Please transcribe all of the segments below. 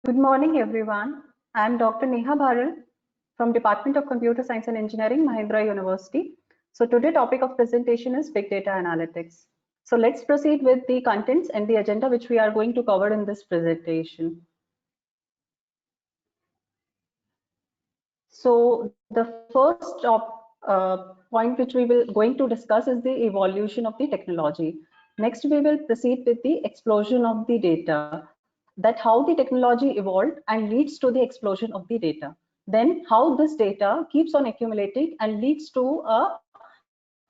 Good morning, everyone. I am Dr. Neha Bharal from Department of Computer Science and Engineering, Mahindra University. So today topic of presentation is Big Data Analytics. So let's proceed with the contents and the agenda which we are going to cover in this presentation. So the first point which we will going to discuss is the evolution of the technology. Next, we will proceed with the explosion of the data, that how the technology evolved and leads to the explosion of the data. Then how this data keeps on accumulating and leads to a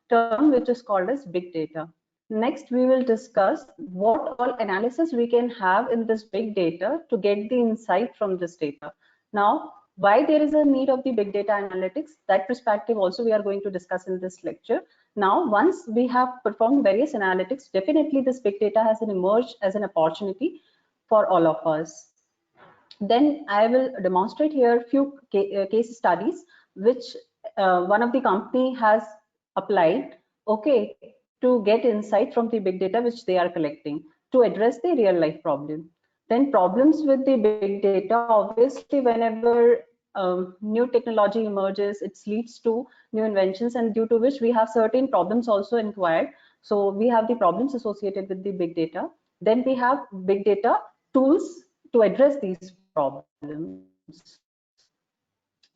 term which is called as big data. Next, we will discuss what all analysis we can have in this big data to get the insight from this data. Now, why there is a need of the big data analytics, that perspective also we are going to discuss in this lecture. Now, once we have performed various analytics, definitely this big data has emerged as an opportunity for all of us. Then I will demonstrate here few case studies which one of the company has applied, okay, to get insight from the big data which they are collecting to address the real life problem. Then problems with the big data, obviously whenever new technology emerges, it leads to new inventions, and due to which we have certain problems also inquired. So we have the problems associated with the big data. Then we have big data tools to address these problems.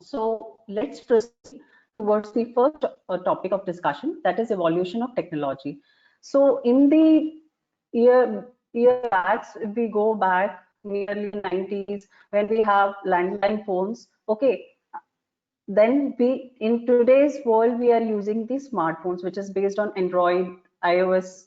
So let's proceed towards the first topic of discussion, that is evolution of technology. So in the year backs, if we go back nearly 90s when we have landline phones, okay, then we in today's world we are using the smartphones which is based on Android, iOS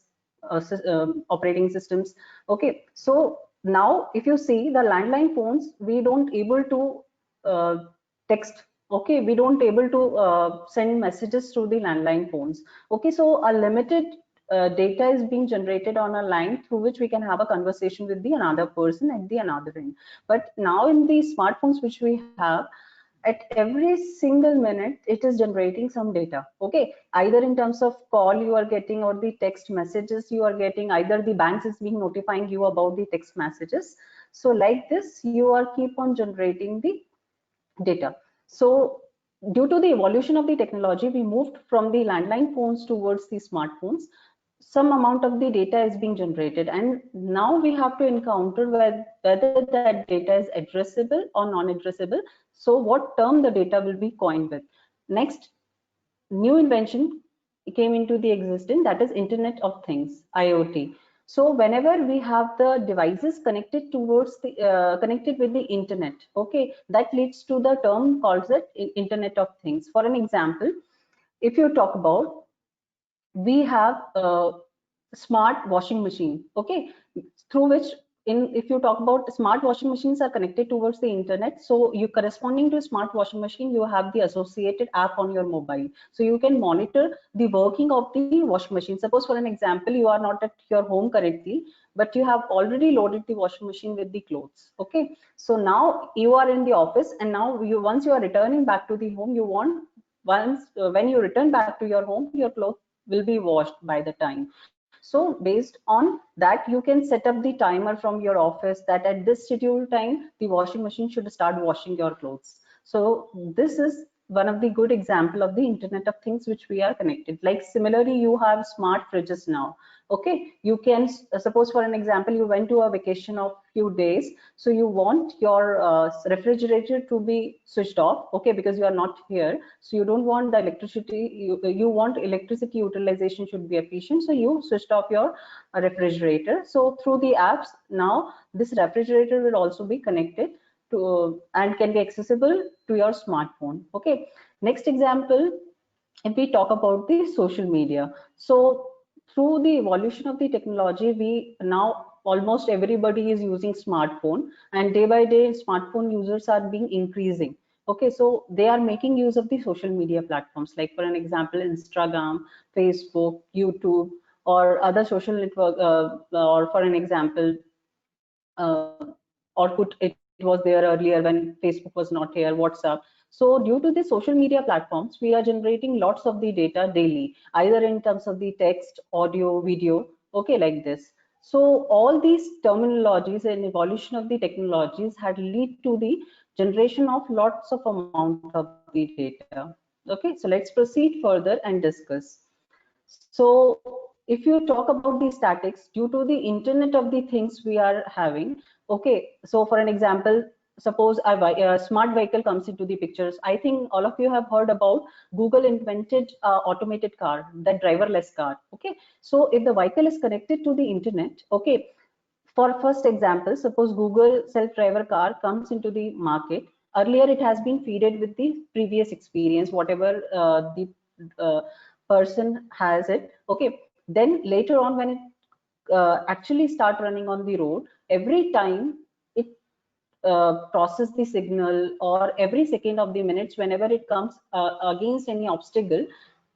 operating systems. Okay, so now if you see the landline phones, we don't able to text, okay, we don't able to send messages through the landline phones. Okay, so a limited data is being generated on a line through which we can have a conversation with the another person at the another end. But now in the smartphones which we have, at every single minute it is generating some data, okay, either in terms of call you are getting or the text messages you are getting, either the banks is being notifying you about the text messages. So like this you are keep on generating the data. So due to the evolution of the technology, we moved from the landline phones towards the smartphones. Some amount of the data is being generated, and now we have to encounter whether that data is addressable or non-addressable. So what term the data will be coined with. Next, new invention came into the existence, that is Internet of Things, IoT. So whenever we have the devices connected towards the connected with the internet, okay, that leads to the term called the Internet of Things. For an example, if you talk about, we have a smart washing machine, okay, through which if you talk about smart washing machines are connected towards the internet, so you corresponding to a smart washing machine, you have the associated app on your mobile, so you can monitor the working of the washing machine. Suppose for an example, you are not at your home currently, but you have already loaded the washing machine with the clothes, okay, so now you are in the office, and now you once you are returning back to the home, you want once when you return back to your home, your clothes will be washed by the time. So based on that, you can set up the timer from your office that at this scheduled time, the washing machine should start washing your clothes. So this is one of the good example of the Internet of Things which we are connected. Like similarly, you have smart fridges now. Okay, you can suppose for an example, you went to a vacation of few days, so you want your refrigerator to be switched off, okay, because you are not here, so you don't want the electricity, you want electricity utilization should be efficient, so you switched off your refrigerator. So through the apps, now this refrigerator will also be connected to and can be accessible to your smartphone. Okay, next example, if we talk about the social media, so through the evolution of the technology, we now almost everybody is using smartphone, and day by day smartphone users are being increasing. Okay, so they are making use of the social media platforms, like for an example Instagram, Facebook, YouTube, or other social network, or for an example Orkut, it was there earlier when Facebook was not here, WhatsApp. So due to the social media platforms, we are generating lots of the data daily, either in terms of the text, audio, video, okay, like this. So all these terminologies and evolution of the technologies had lead to the generation of lots of amount of the data. Okay, so let's proceed further and discuss. So if you talk about the statics, due to the internet of the things we are having, okay, so for an example, suppose a smart vehicle comes into the pictures. I think all of you have heard about Google invented automated car, that driverless car. Okay, so if the vehicle is connected to the internet, okay, for first example, suppose Google self-driver car comes into the market. Earlier, it has been feeded with the previous experience, whatever the uh, person has it. Okay. Then later on, when it actually start running on the road, every time it process the signal, or every second of the minutes, whenever it comes against any obstacle,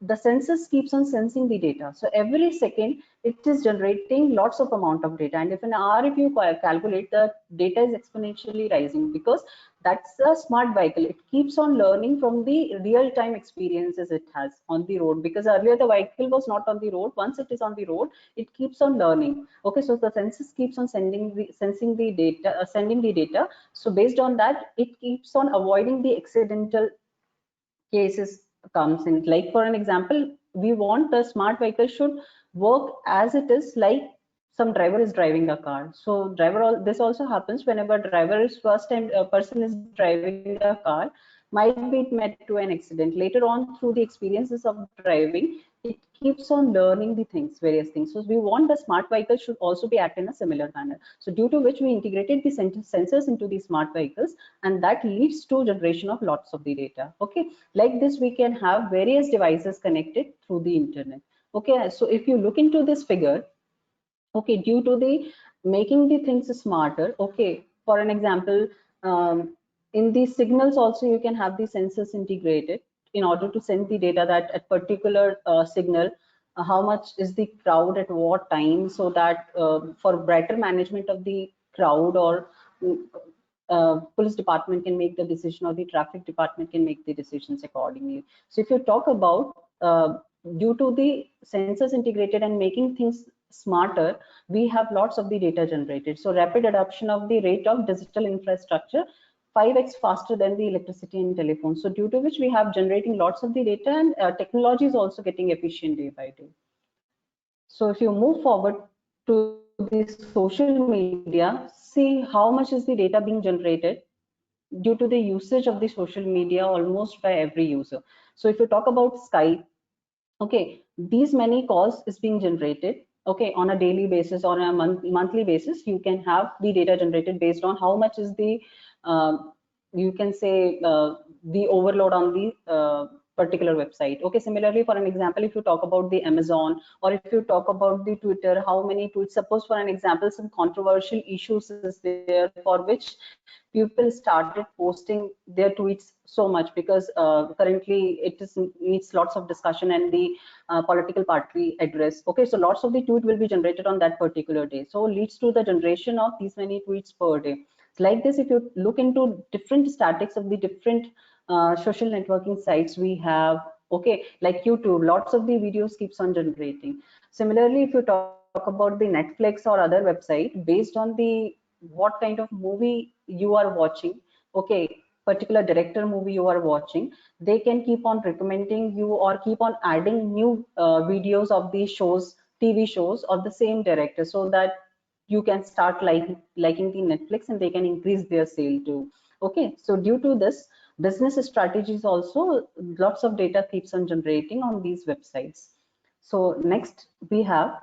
the sensors keeps on sensing the data. So every second it is generating lots of amount of data, and if an hour if you calculate, the data is exponentially rising, because that's a smart vehicle. It keeps on learning from the real time experiences it has on the road, because earlier the vehicle was not on the road. Once it is on the road, it keeps on learning. Okay, so the sensors keeps on sensing the data, sending the data. So based on that, it keeps on avoiding the accidental cases comes in. Like for an example, we want the smart vehicle should work as it is, like some driver is driving a car. So this also happens whenever driver is first time a person is driving a car, might be it met to an accident. Later on, through the experiences of driving, it keeps on learning the things, various things. So we want the smart vehicle should also be act in a similar manner. So due to which we integrated the sensors into the smart vehicles, and that leads to generation of lots of the data. Okay, like this we can have various devices connected through the internet. Okay, so if you look into this figure, okay, due to the making the things smarter, okay, for an example, in these signals also you can have the sensors integrated in order to send the data that at particular signal, how much is the crowd at what time, so that for better management of the crowd, or police department can make the decision, or the traffic department can make the decisions accordingly. So if you talk about due to the sensors integrated and making things smarter, we have lots of the data generated. So rapid adoption of the rate of digital infrastructure 5x faster than the electricity and telephone. So due to which we have generating lots of the data, and technology is also getting efficient day by day. So if you move forward to the social media, see how much is the data being generated due to the usage of the social media almost by every user. So if you talk about Skype, okay, these many calls is being generated, okay, on a daily basis or a monthly basis. You can have the data generated based on how much is the uh, you can say the overload on the particular website. Okay, similarly, for an example, if you talk about the Amazon, or if you talk about the Twitter, how many tweets, suppose for an example some controversial issues is there, for which people started posting their tweets so much, because currently it is needs lots of discussion and the political party address. Okay, so lots of the tweet will be generated on that particular day, so leads to the generation of these many tweets per day. Like this, if you look into different statics of the different social networking sites we have, okay, like YouTube, lots of the videos keeps on generating. Similarly, if you talk about the Netflix or other website, based on the what kind of movie you are watching, okay, particular director movie you are watching, they can keep on recommending you or keep on adding new videos of these shows, TV shows of the same director, so that you can start liking the Netflix, and they can increase their sale too. Okay, so due to this, business strategies also, lots of data keeps on generating on these websites. So next we have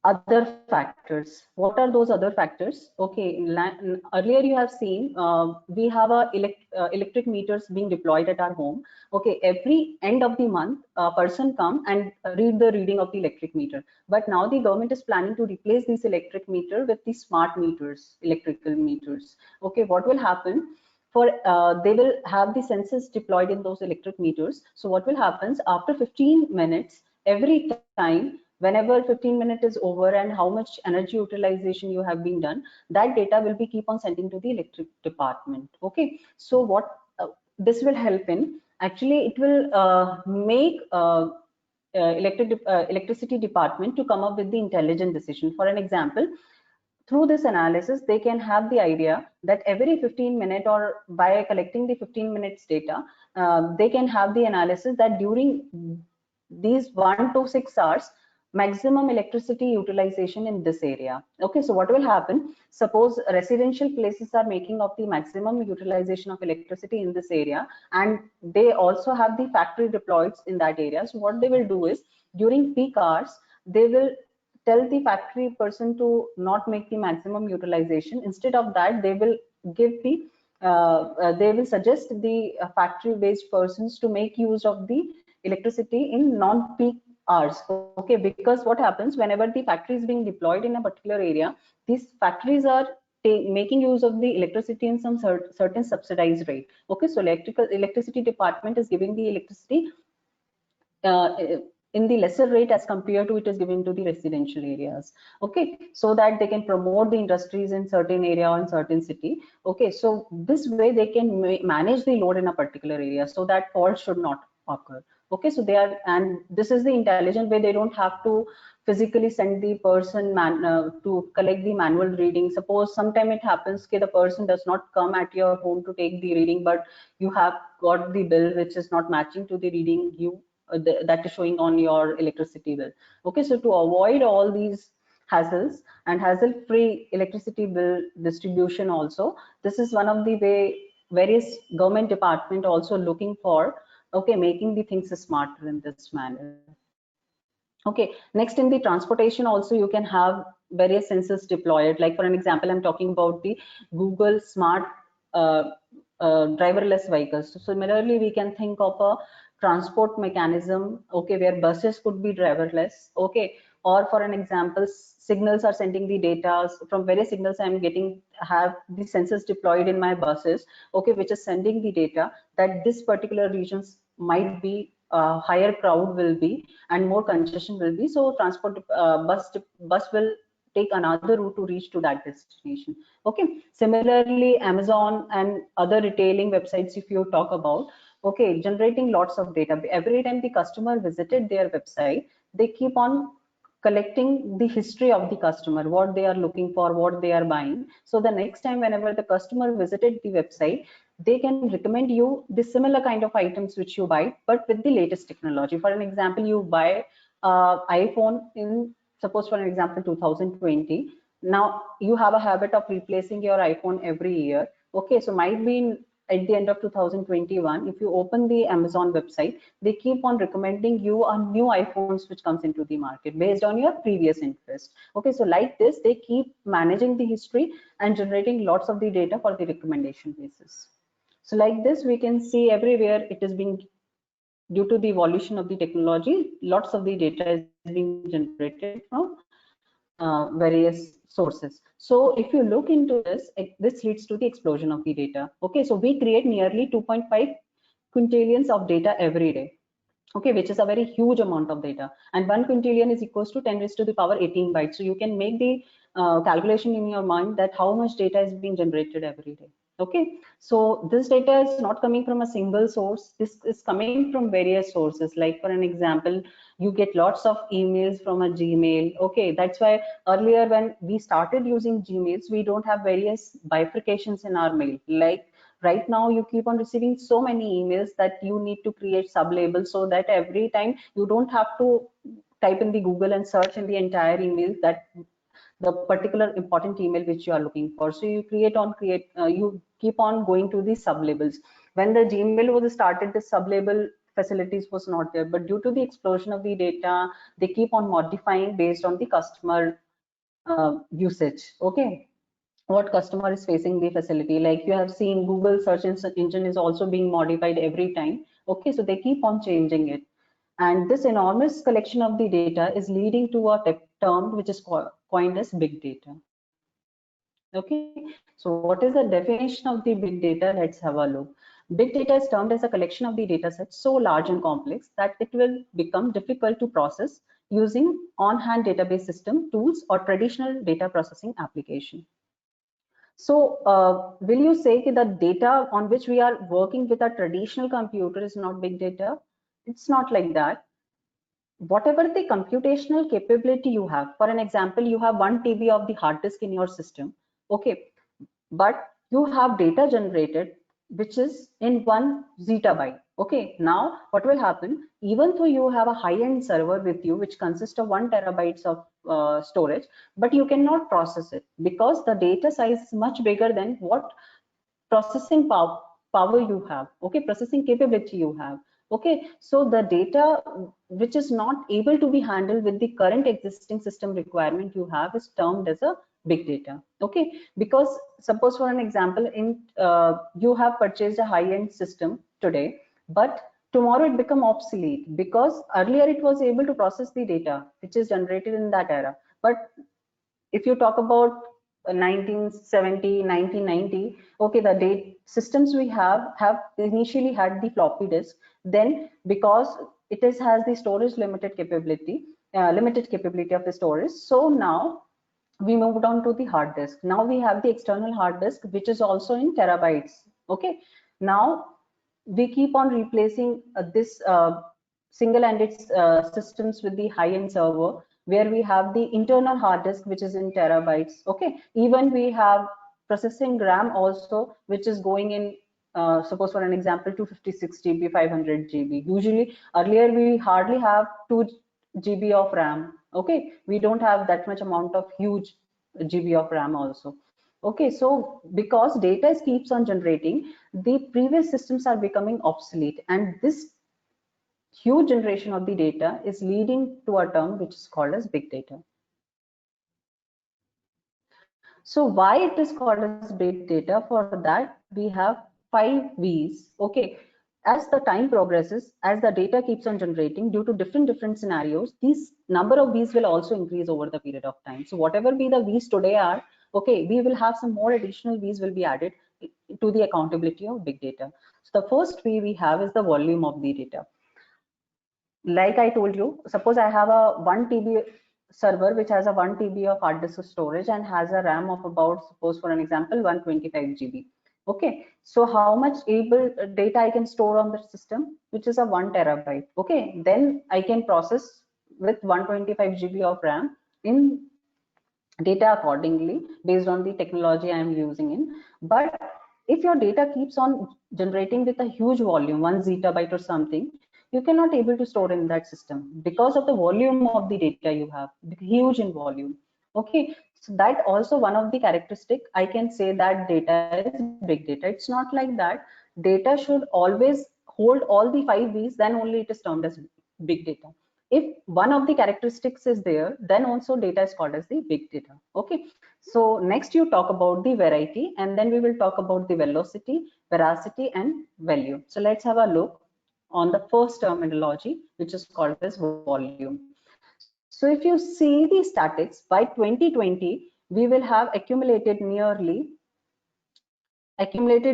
other factors. What are those other factors? Okay, earlier you have seen we have electric meters being deployed at our home. Okay, every end of the month a person come and read the reading of the electric meter. But now the government is planning to replace these electric meter with the smart meters, electrical meters. Okay, what will happen? For they will have the sensors deployed in those electric meters. So what will happen after 15 minutes, every time, whenever 15 minutes is over and how much energy utilization you have been done, that data will be keep on sending to the electric department. Okay, so what this will help in, actually it will make electricity department to come up with the intelligent decision. For an example, through this analysis, they can have the idea that every 15 minutes, or by collecting the 15 minutes data, they can have the analysis that during these 1 to 6 hours, maximum electricity utilization in this area. Okay, so what will happen? Suppose residential places are making up the maximum utilization of electricity in this area, and they also have the factory deployed in that area. So what they will do is, during peak hours, they will tell the factory person to not make the maximum utilization. Instead of that, they will give the they will suggest the factory based persons to make use of the electricity in non-peak hours. Okay, because what happens, whenever the factory is being deployed in a particular area, these factories are making use of the electricity in some certain subsidized rate. Okay, so electricity department is giving the electricity uh, in the lesser rate as compared to it is given to the residential areas. Okay, so that they can promote the industries in certain area or in certain city. Okay, so this way they can manage the load in a particular area, so that fault should not occur. Okay, so they are, and this is the intelligent way. They don't have to physically send the person to collect the manual reading. Suppose sometime it happens that the person does not come at your home to take the reading, but you have got the bill which is not matching to the reading that is showing on your electricity bill. Okay, so to avoid all these hassles and hassle-free electricity bill distribution also, this is one of the way various government department also looking for, okay, making the things smarter in this manner. Okay, next, in the transportation also you can have various sensors deployed. Like for an example, I'm talking about the Google smart uh, driverless vehicles. So similarly, we can think of a transport mechanism, okay, where buses could be driverless. Okay, or for an example, signals are sending the data from various signals. I'm getting have the sensors deployed in my buses, okay, which is sending the data that this particular regions might be higher crowd will be and more congestion will be. So transport bus will take another route to reach to that destination. Okay, similarly, Amazon and other retailing websites, if you talk about, okay, generating lots of data. Every time the customer visited their website, they keep on collecting the history of the customer, what they are looking for, what they are buying. So the next time whenever the customer visited the website, they can recommend you the similar kind of items which you buy, but with the latest technology. For an example, you buy iPhone in, suppose for an example, 2020. Now you have a habit of replacing your iPhone every year. Okay, so might be at the end of 2021, if you open the Amazon website, they keep on recommending you on new iPhones which comes into the market based on your previous interest. Okay, so like this, they keep managing the history and generating lots of the data for the recommendation basis. So like this, we can see everywhere it is being, due to the evolution of the technology, lots of the data is being generated from various sources. So if you look into this, this leads to the explosion of the data. Okay, so we create nearly 2.5 quintillions of data every day. Okay, which is a very huge amount of data, and 1 quintillion is equals to 10 raised to the power 18 bytes. So you can make the calculation in your mind that how much data is being generated every day. Okay, so this data is not coming from a single source. This is coming from various sources. Like for an example, you get lots of emails from a Gmail. Okay, that's why earlier when we started using Gmails, we don't have various bifurcations in our mail. Like right now you keep on receiving so many emails that you need to create sublabels, so that every time you don't have to type in the Google and search in the entire email that the particular important email which you are looking for. So you you keep on going to the sublabels. When the Gmail was started, the sublabel facilities was not there, but due to the explosion of the data, they keep on modifying based on the customer usage. Okay, what customer is facing the facility. Like you have seen, Google search engine is also being modified every time. Okay, so they keep on changing it, and this enormous collection of the data is leading to a term which is coined as big data. Okay, so what is the definition of the big data? Let's have a look. Big data is termed as a collection of the data sets so large and complex that it will become difficult to process using on-hand database system tools or traditional data processing application. So will you say that the data on which we are working with a traditional computer is not big data? It's not like that. whatever the computational capability you have, for an example, you have 1 TB of the hard disk in your system, okay, but you have data generated which is in 1 zettabyte. Okay, now what will happen, even though you have a high-end server with you which consists of 1 terabytes of storage, but you cannot process it because the data size is much bigger than what processing power you have, okay, processing capability you have. Okay, so the data which is not able to be handled with the current existing system requirement you have is termed as a big data. Okay, because suppose for an example, in you have purchased a high-end system today, but tomorrow it become obsolete because earlier it was able to process the data which is generated in that era. But if you talk about 1970, 1990, okay, the date systems we have initially had the floppy disk. Then because it is has the storage limited capability of the storage, so now we moved on to the hard disk. Now we have the external hard disk which is also in terabytes. Okay, now we keep on replacing this single-ended systems with the high-end server where we have the internal hard disk which is in terabytes. Okay, even we have processing RAM also which is going in suppose for an example 256 GB, 500 GB. Usually earlier we hardly have 2 GB of RAM. Okay, we don't have that much amount of huge GB of RAM also. Okay, so because data keeps on generating, the previous systems are becoming obsolete, and this huge generation of the data is leading to a term which is called as big data. So why it is called as big data? For that we have 5 V's. Okay, as the time progresses, as the data keeps on generating due to different scenarios, these number of V's will also increase over the period of time. So whatever be the V's today are, okay, we will have some more additional V's will be added to the accountability of big data. So the first V we have is the volume of the data. Like I told you, suppose I have a 1 TB server which has a 1 TB of hard disk storage and has a RAM of about, suppose for an example, 125 GB. Okay, so how much able data I can store on the system, which is a 1 terabyte. Okay, then I can process with 125 GB of RAM in data accordingly based on the technology I am using in. But if your data keeps on generating with a huge volume, 1 zettabyte or something, you cannot able to store in that system because of the volume of the data you have, huge in volume. Okay, so that also one of the characteristic I can say that data is big data. It's not like that. Data should always hold all the 5 V's, then only it is termed as big data. If one of the characteristics is there, then also data is called as the big data. Okay, so next you talk about the variety, and then we will talk about the velocity, veracity, and value. So let's have a look on the first terminology, which is called as volume. So if you see the statics, by 2020 we will have accumulated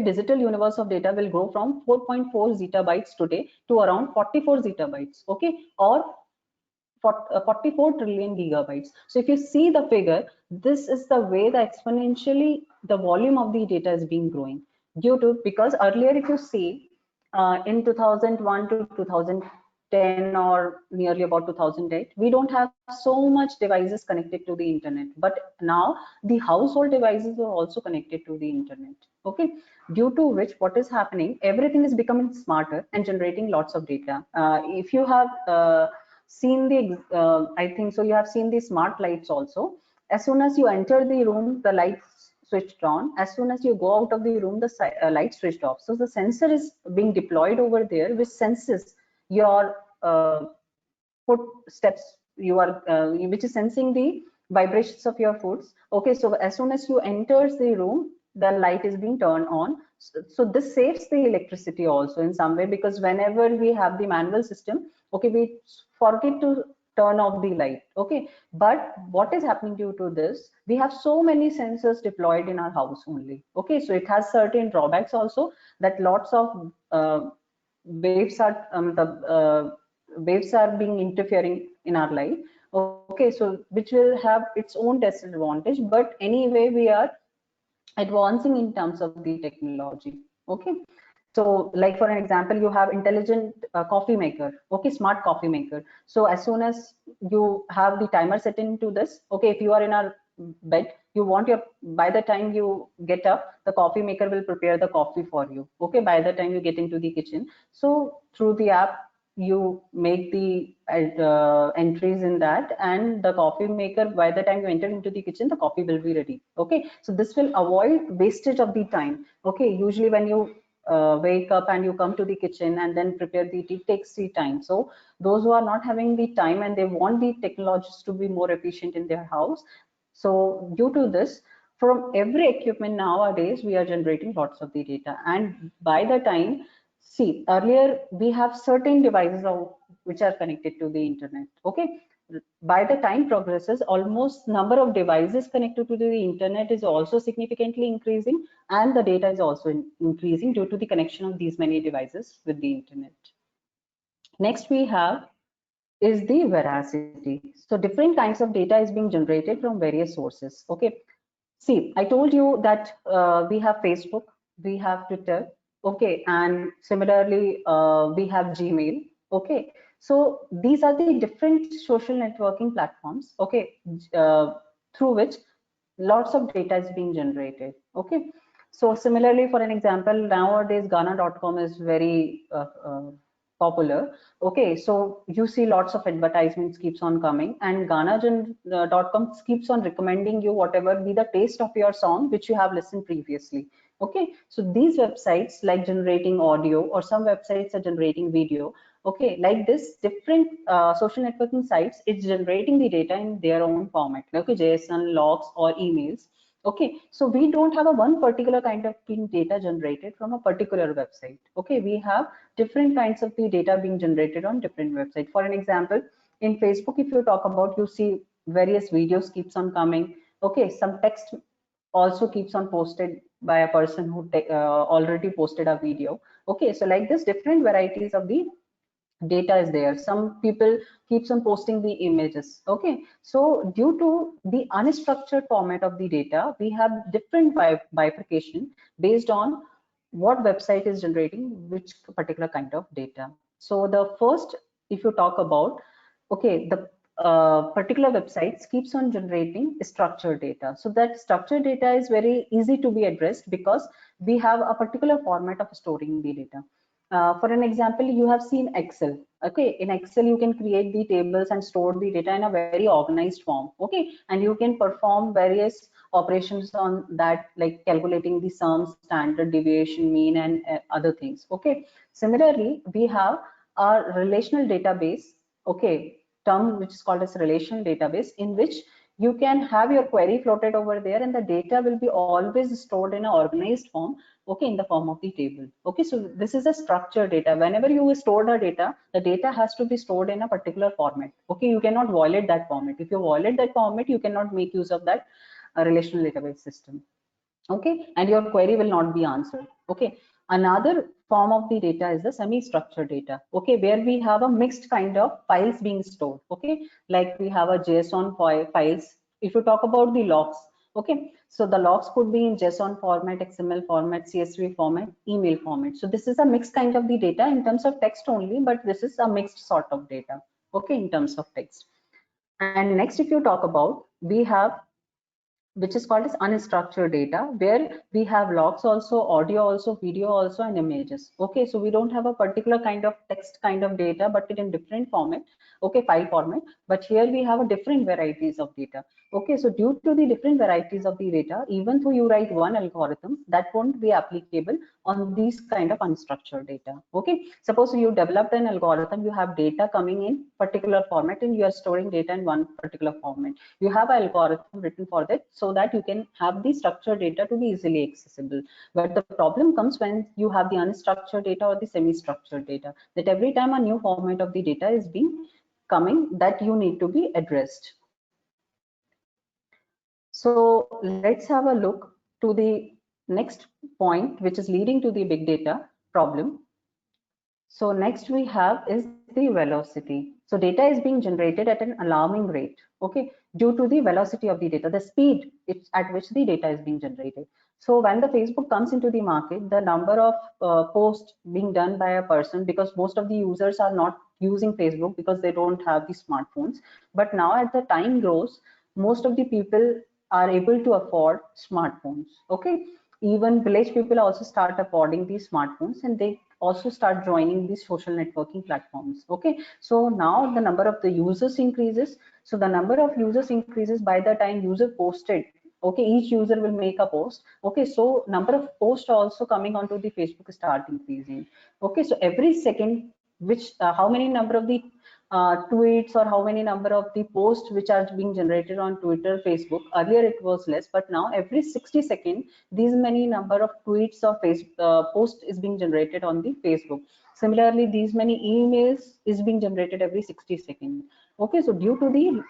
digital universe of data will grow from 4.4 zettabytes today to around 44 zettabytes. Okay, or 44 trillion gigabytes. So if you see the figure, this is the way the exponentially the volume of the data is being growing due to, because earlier if you see in 2001 to 2010 or nearly about 2008, we don't have so much devices connected to the internet, but now the household devices are also connected to the internet. Okay, due to which what is happening, everything is becoming smarter and generating lots of data. If you have seen the I think so you have seen the smart lights also. As soon as you enter the room, the lights switched on. As soon as you go out of the room, the light switched off. So the sensor is being deployed over there which senses your footsteps, you are which is sensing the vibrations of your foots. Okay, so as soon as you enters the room, the light is being turned on. So this saves the electricity also in some way, because whenever we have the manual system, okay, we forget to turn off the light. Okay, but what is happening due to this, we have so many sensors deployed in our house only. Okay, so it has certain drawbacks also, that lots of waves are waves are being interfering in our life. Okay, so which will have its own disadvantage, but anyway we are advancing in terms of the technology. Okay, So like for an example, you have intelligent coffee maker, okay, smart coffee maker. So as soon as you have the timer set into this, okay, if you are in a bed, you want your, by the time you get up, the coffee maker will prepare the coffee for you, okay, by the time you get into the kitchen. So through the app, you make the entries in that, and the coffee maker, by the time you enter into the kitchen, the coffee will be ready, okay. So this will avoid wastage of the time, okay. Usually when you wake up and you come to the kitchen and then prepare the tea, takes the time. So those who are not having the time and they want the technologies to be more efficient in their house, so due to this, from every equipment nowadays, we are generating lots of the data. And by the time, see, earlier we have certain devices which are connected to the internet, okay. By the time progresses, almost number of devices connected to the internet is also significantly increasing, and the data is also increasing due to the connection of these many devices with the internet. Next we have is the veracity. So different kinds of data is being generated from various sources, okay. See, I told you that we have Facebook, we have Twitter, okay, and similarly we have Gmail, okay. So these are the different social networking platforms, okay, through which lots of data is being generated, okay. So similarly, for an example, nowadays Gaana.com is very popular, okay. So you see lots of advertisements keeps on coming, and Gaana.com keeps on recommending you whatever be the taste of your song which you have listened previously, okay. So these websites like generating audio, or some websites are generating video, okay. Like this different social networking sites, it's generating the data in their own format, okay, JSON, logs, or emails, okay. So we don't have a one particular kind of data generated from a particular website, okay. We have different kinds of the data being generated on different websites. For an example, in Facebook, if you talk about, you see various videos keeps on coming, okay. Some text also keeps on posted by a person who already posted a video, okay. So like this, different varieties of the data is there. Some people keeps on posting the images, okay. So due to the unstructured format of the data, we have different bifurcation based on what website is generating which particular kind of data. So the first, if you talk about, okay, the particular websites keeps on generating structured data. So that structured data is very easy to be addressed because we have a particular format of storing the data. For an example, you have seen Excel, okay. In Excel, you can create the tables and store the data in a very organized form, okay. And you can perform various operations on that, like calculating the sum, standard deviation, mean, and other things, okay. Similarly, we have a relational database, okay, term which is called as relational database, in which you can have your query floated over there, and the data will be always stored in an organized form, okay, in the form of the table, okay. So this is a structured data. Whenever you store the data has to be stored in a particular format, okay. You cannot violate that format. If you violate that format, you cannot make use of that relational database system, okay, and your query will not be answered, okay. Another form of the data is the semi-structured data, okay, where we have a mixed kind of files being stored, okay. Like we have a JSON files. If you talk about the logs, okay, so the logs could be in JSON format, XML format, CSV format, email format. So this is a mixed kind of the data in terms of text only, but this is a mixed sort of data, okay, in terms of text. And next, if you talk about, we have which is called as unstructured data, where we have logs also, audio also, video also, and images, okay. So we don't have a particular kind of text kind of data, but it in different format, okay, file format. But here we have a different varieties of data, okay. So due to the different varieties of the data, even though you write one algorithm, that won't be applicable on these kind of unstructured data, okay. Suppose you developed an algorithm, you have data coming in particular format, and you are storing data in one particular format. You have an algorithm written for that, so that you can have the structured data to be easily accessible. But the problem comes when you have the unstructured data or the semi-structured data, that every time a new format of the data is being coming, that you need to be addressed. So let's have a look to the next point, which is leading to the big data problem. So next we have is the velocity. So data is being generated at an alarming rate, okay, due to the velocity of the data, the speed at which the data is being generated. So when the Facebook comes into the market, the number of posts being done by a person, because most of the users are not using Facebook because they don't have the smartphones. But now as the time grows, most of the people are able to afford smartphones, okay. Even village people also start affording these smartphones, and they also start joining these social networking platforms, okay. So now the number of the users increases. So the number of users increases by the time user posted, okay, each user will make a post, okay. So number of posts also coming onto the Facebook start increasing, okay. So every second, which how many number of the tweets, or how many number of the posts which are being generated on Twitter, Facebook, earlier it was less, but now every 60 seconds these many number of tweets or post is being generated on the Facebook. Similarly, these many emails is being generated every 60 seconds, okay. So due to the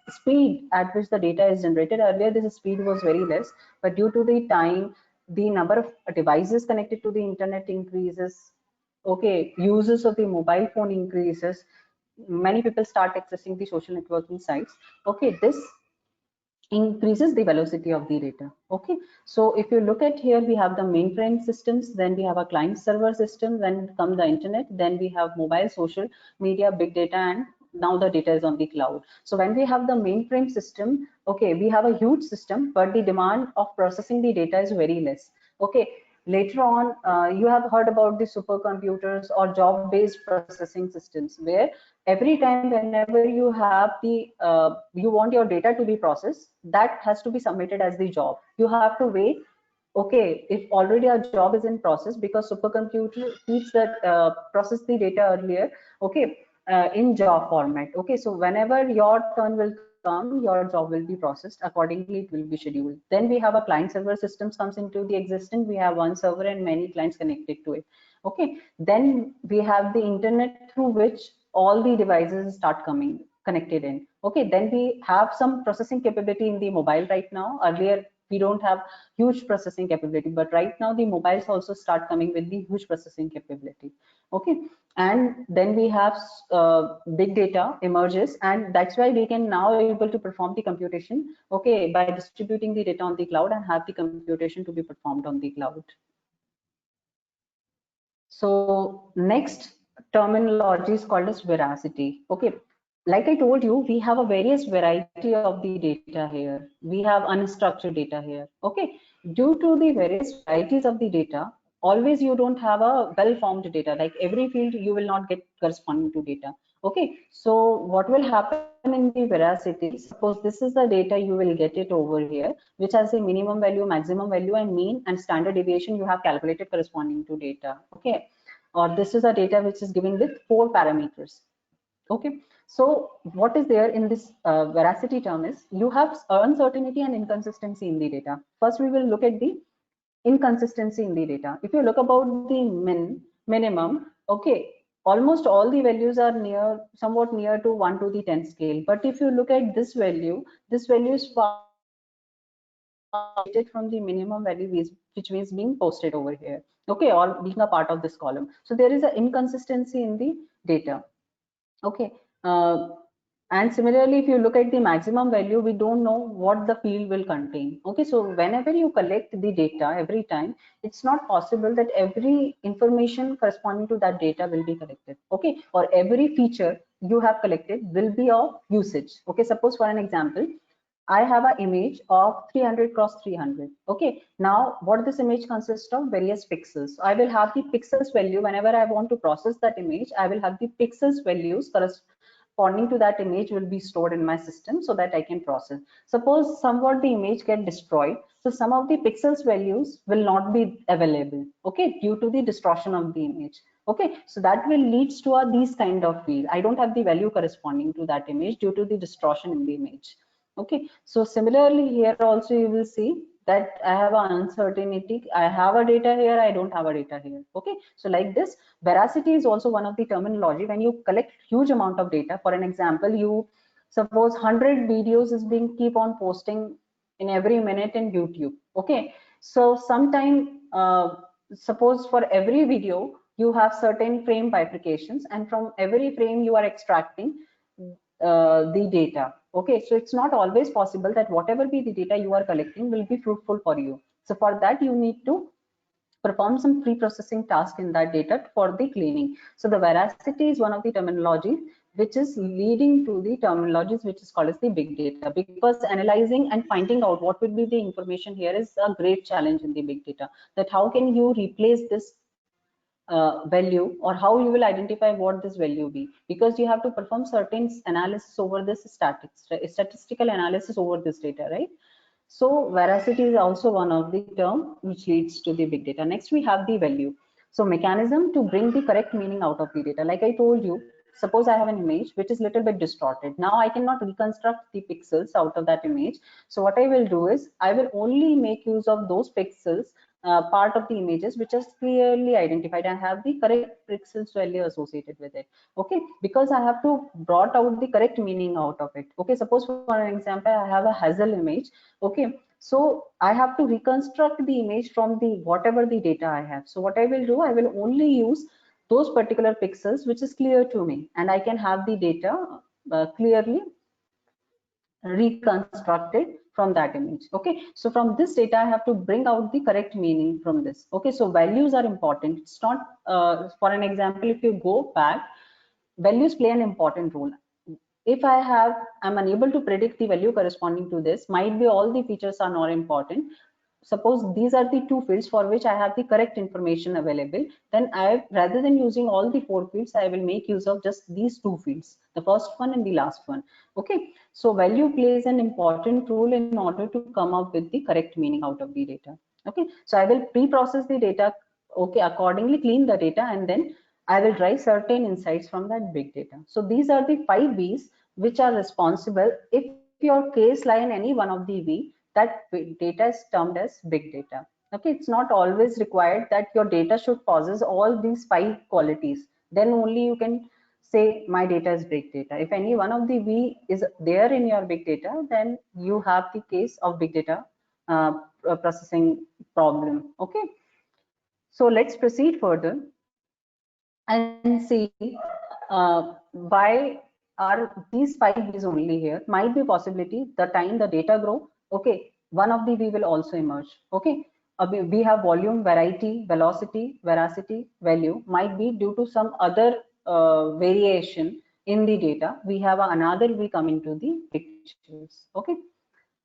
speed at which the data is generated, earlier this speed was very less, but due to the time, the number of devices connected to the internet increases, okay, uses of the mobile phone increases, many people start accessing the social networking sites, okay. This increases the velocity of the data, okay. So if you look at here, we have the mainframe systems, then we have a client server system, then come the internet, then we have mobile, social media, big data, and now the data is on the cloud. So when we have the mainframe system, okay, we have a huge system, but the demand of processing the data is very less, okay. Later on, you have heard about the supercomputers or job based processing systems, where every time whenever you have the you want your data to be processed, that has to be submitted as the job. You have to wait, okay, if already a job is in process, because supercomputer keeps that process the data earlier, okay, in job format, okay. So whenever your turn will come, your job will be processed, accordingly it will be scheduled. Then we have a client server systems comes into the existence. We have one server and many clients connected to it, okay. Then we have the internet through which all the devices start coming connected in, okay. Then we have some processing capability in the mobile right now. Earlier we don't have huge processing capability, but right now the mobiles also start coming with the huge processing capability, okay. And then we have big data emerges, and that's why we can now able to perform the computation, okay, by distributing the data on the cloud and have the computation to be performed on the cloud. So next terminology is called as veracity. Okay, like I told you, we have a various variety of the data here. We have unstructured data here. Okay, due to the various varieties of the data, always you don't have a well-formed data. Like every field, you will not get corresponding to data. Okay, so what will happen in the veracity? Suppose this is the data, you will get it over here, which has a minimum value, maximum value, and mean and standard deviation you have calculated corresponding to data. Okay, or this is a data which is given with 4 parameters. Okay, so what is there in this veracity term is you have uncertainty and inconsistency in the data. First, we will look at the inconsistency in the data. If you look about the minimum, okay, almost all the values are near, somewhat near to 1 to the 10 scale. But if you look at this value is far from the minimum value which is being posted over here, okay, or being a part of this column. So there is an inconsistency in the data, okay. And similarly, if you look at the maximum value, we don't know what the field will contain, okay. So whenever you collect the data every time, it's not possible that every information corresponding to that data will be collected, okay, or every feature you have collected will be of usage, okay. Suppose for an example, I have an image of 300 cross 300. Okay. Now, what this image consists of? Various pixels. So I will have the pixels value whenever I want to process that image. I will have the pixels values corresponding to that image will be stored in my system so that I can process. Suppose somewhat the image get destroyed. So some of the pixels values will not be available. Okay, due to the distortion of the image. Okay, so that will leads to these kind of field. I don't have the value corresponding to that image due to the distortion in the image. Okay, so similarly here also you will see that I have an uncertainty. I have a data here, I don't have a data here. Okay, so like this, veracity is also one of the terminology when you collect huge amount of data. For an example, you suppose 100 videos is being keep on posting in every minute in YouTube. Okay, so sometime suppose for every video you have certain frame bifurcations, and from every frame you are extracting the data. Okay, so it's not always possible that whatever be the data you are collecting will be fruitful for you. So for that you need to perform some pre-processing task in that data for the cleaning. So the veracity is one of the terminologies which is leading to the terminologies which is called as the big data, because analyzing and finding out what would be the information here is a great challenge in the big data, that how can you replace this value, or how you will identify what this value be, because you have to perform certain analysis over this statistical analysis over this data, right? So veracity is also one of the term which leads to the big data. Next we have the value. So mechanism to bring the correct meaning out of the data. Like I told you, suppose I have an image which is little bit distorted. Now I cannot reconstruct the pixels out of that image. So what I will do is I will only make use of those pixels, part of the images which is clearly identified and have the correct pixels value associated with it. Okay, because I have to brought out the correct meaning out of it. Okay, suppose for an example I have a hazel image. Okay, so I have to reconstruct the image from the whatever the data I have. So what I will do, I will only use those particular pixels which is clear to me, and I can have the data clearly reconstructed from that image. Okay, so from this data I have to bring out the correct meaning from this. Okay, so values are important. It's not for an example, if you go back, values play an important role. If I'm unable to predict the value corresponding to this, might be all the features are not important. Suppose these are the two fields for which I have the correct information available, then rather than using all the four fields, I will make use of just these two fields, the first one and the last one. Okay, so value plays an important role in order to come up with the correct meaning out of the data. Okay, so I will pre-process the data, okay, accordingly clean the data, and then I will derive certain insights from that big data. So these are the 5 V's which are responsible. If your case lie in any one of the V, that data is termed as big data. Okay, it's not always required that your data should possess all these 5 qualities. Then only you can say my data is big data. If any one of the V is there in your big data, then you have the case of big data processing problem. Okay, so let's proceed further and see why are these 5 V's only here. Might be possibility the time the data grow, okay, one of the V will also emerge. Okay, we have volume, variety, velocity, veracity, value. Might be due to some other variation in the data. We have another V come into the pictures. Okay,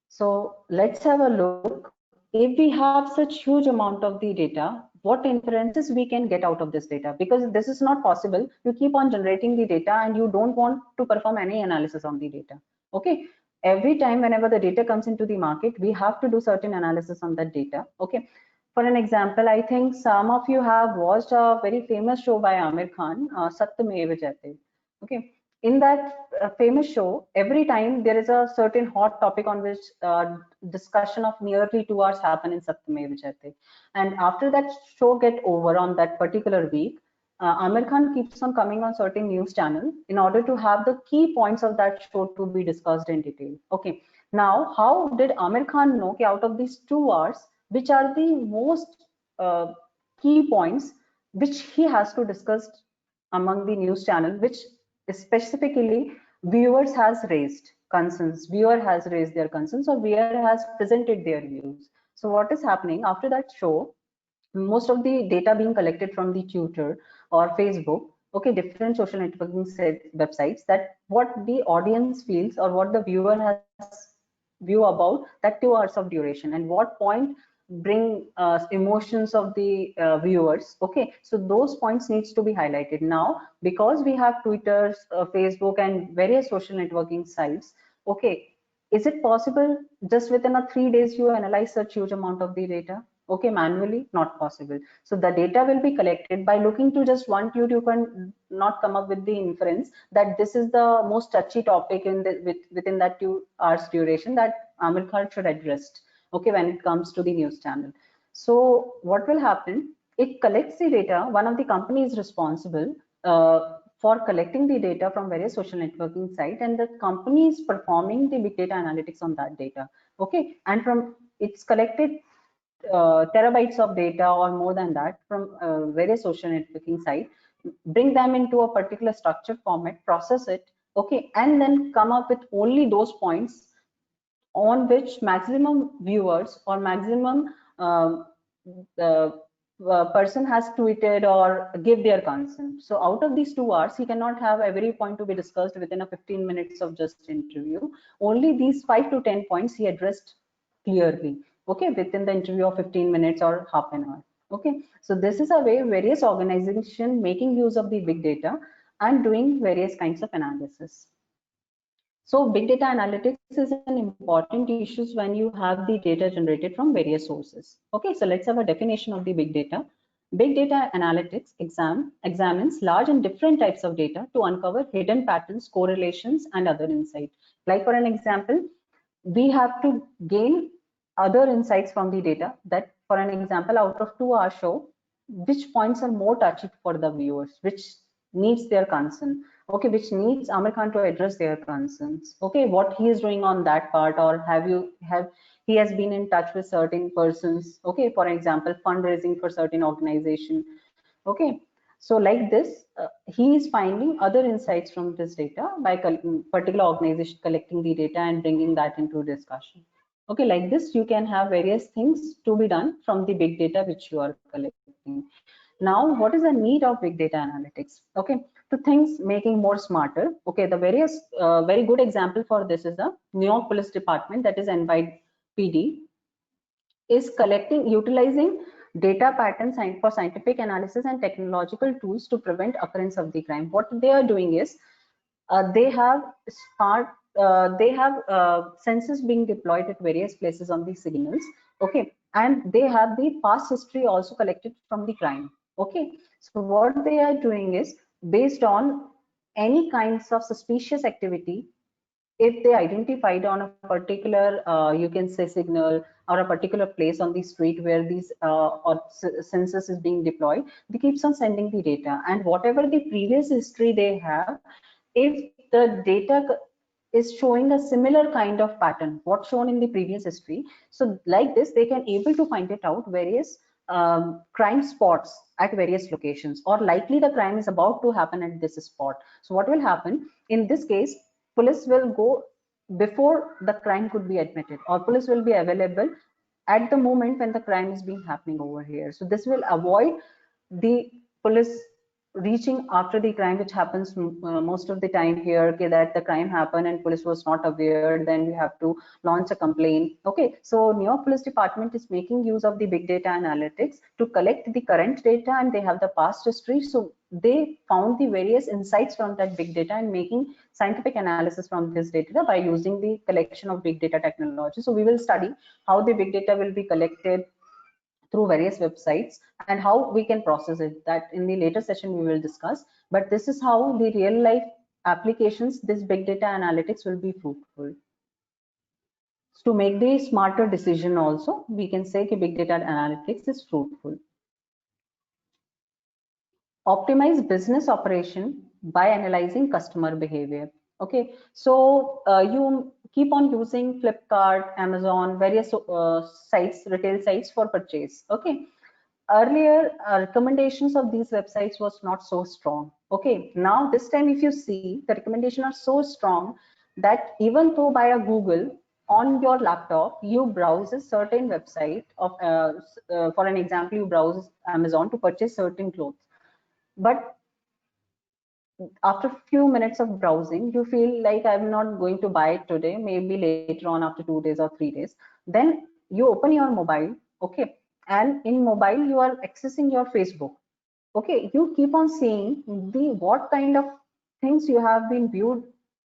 so let's have a look. If we have such huge amount of the data, what inferences we can get out of this data? Because this is not possible. You keep on generating the data and you don't want to perform any analysis on the data. Okay, every time whenever the data comes into the market, we have to do certain analysis on that data. Okay, for an example, I think some of you have watched a very famous show by Amir Khan, Satyameva Jayate. Okay, in that famous show, every time there is a certain hot topic on which discussion of nearly 2 hours happen in Satyameva Jayate. And after that show get over on that particular week, Amir Khan keeps on coming on certain news channel in order to have the key points of that show to be discussed in detail. Okay, now how did Amir Khan know that out of these 2 hours, which are the most key points which he has to discuss among the news channel, which specifically viewers has raised concerns, viewer has raised their concerns, or viewer has presented their views. So what is happening after that show, most of the data being collected from the Twitter or Facebook, okay, different social networking websites, that what the audience feels or what the viewer has view about that 2 hours of duration and what point bring emotions of the viewers. Okay, so those points needs to be highlighted. Now because we have Twitter, Facebook and various social networking sites, okay, is it possible just within a 3 days you analyze such huge amount of the data? Okay, manually not possible. So the data will be collected by looking to just one tweet. You can not come up with the inference that this is the most touchy topic in the within that 2 hours duration that Amir Khan should address. Okay, when it comes to the news channel. So what will happen, it collects the data. One of the companies is responsible for collecting the data from various social networking sites, and the company is performing the big data analytics on that data. Okay, and from it's collected terabytes of data or more than that from various social networking sites, bring them into a particular structured format, process it, okay, and then come up with only those points on which maximum viewers or maximum uh, person has tweeted or give their consent. So out of these 2 hours, he cannot have every point to be discussed within a 15 minutes of just interview. Only these 5 to 10 points he addressed clearly, okay, within the interview of 15 minutes or half an hour. Okay, so this is a way various organizations making use of the big data and doing various kinds of analysis. So big data analytics is an important issue when you have the data generated from various sources. Okay, so let's have a definition of the big data. Big data analytics examines large and different types of data to uncover hidden patterns, correlations, and other insights. Like for an example, we have to gain other insights from the data. That, for an example, out of 2 hour show, which points are more touchy for the viewers, which needs their concern, okay, which needs Amir Khan to address their concerns, okay, what he is doing on that part, or have he has been in touch with certain persons, okay, for example, fundraising for certain organization, okay. So like this, he is finding other insights from this data by particular organization collecting the data and bringing that into discussion. Okay, like this, you can have various things to be done from the big data which you are collecting. Now, what is the need of big data analytics? Okay, to things making more smarter. Okay, the various very good example for this is the New York Police Department, that is NYPD, is utilizing data patterns for scientific analysis and technological tools to prevent occurrence of the crime. What they are doing is they have sensors being deployed at various places on the signals, okay, and they have the past history also collected from the crime, okay. So what they are doing is, based on any kinds of suspicious activity, if they identified on a particular you can say signal or a particular place on the street where these or census is being deployed, they keeps on sending the data, and whatever the previous history they have, if the data is showing a similar kind of pattern what's shown in the previous history, so like this they can able to find it out various crime spots at various locations, or likely the crime is about to happen at this spot. So what will happen in this case, police will go before the crime could be admitted, or police will be available at the moment when the crime is being happening over here. So this will avoid the police reaching after the crime, which happens most of the time here, okay, that the crime happened and police was not aware, then we have to launch a complaint. Okay, so New York Police Department is making use of the big data analytics to collect the current data, and they have the past history. So they found the various insights from that big data and making scientific analysis from this data by using the collection of big data technology. So we will study how the big data will be collected through various websites and how we can process it. That in the later session we will discuss, but this is how the real life applications this big data analytics will be fruitful. So to make the smarter decision also, we can say that big data analytics is fruitful. Optimize business operation by analyzing customer behavior. Okay, so you keep on using Flipkart, Amazon, various sites, retail sites for purchase. Okay, earlier recommendations of these websites was not so strong. Okay, now this time if you see, the recommendations are so strong that even though by a Google on your laptop you browse a certain website of for an example, you browse Amazon to purchase certain clothes, but after a few minutes of browsing you feel like I'm not going to buy it today, maybe later on after 2 days or 3 days. Then you open your mobile, okay, and in mobile you are accessing your Facebook, okay, you keep on seeing the what kind of things you have been viewed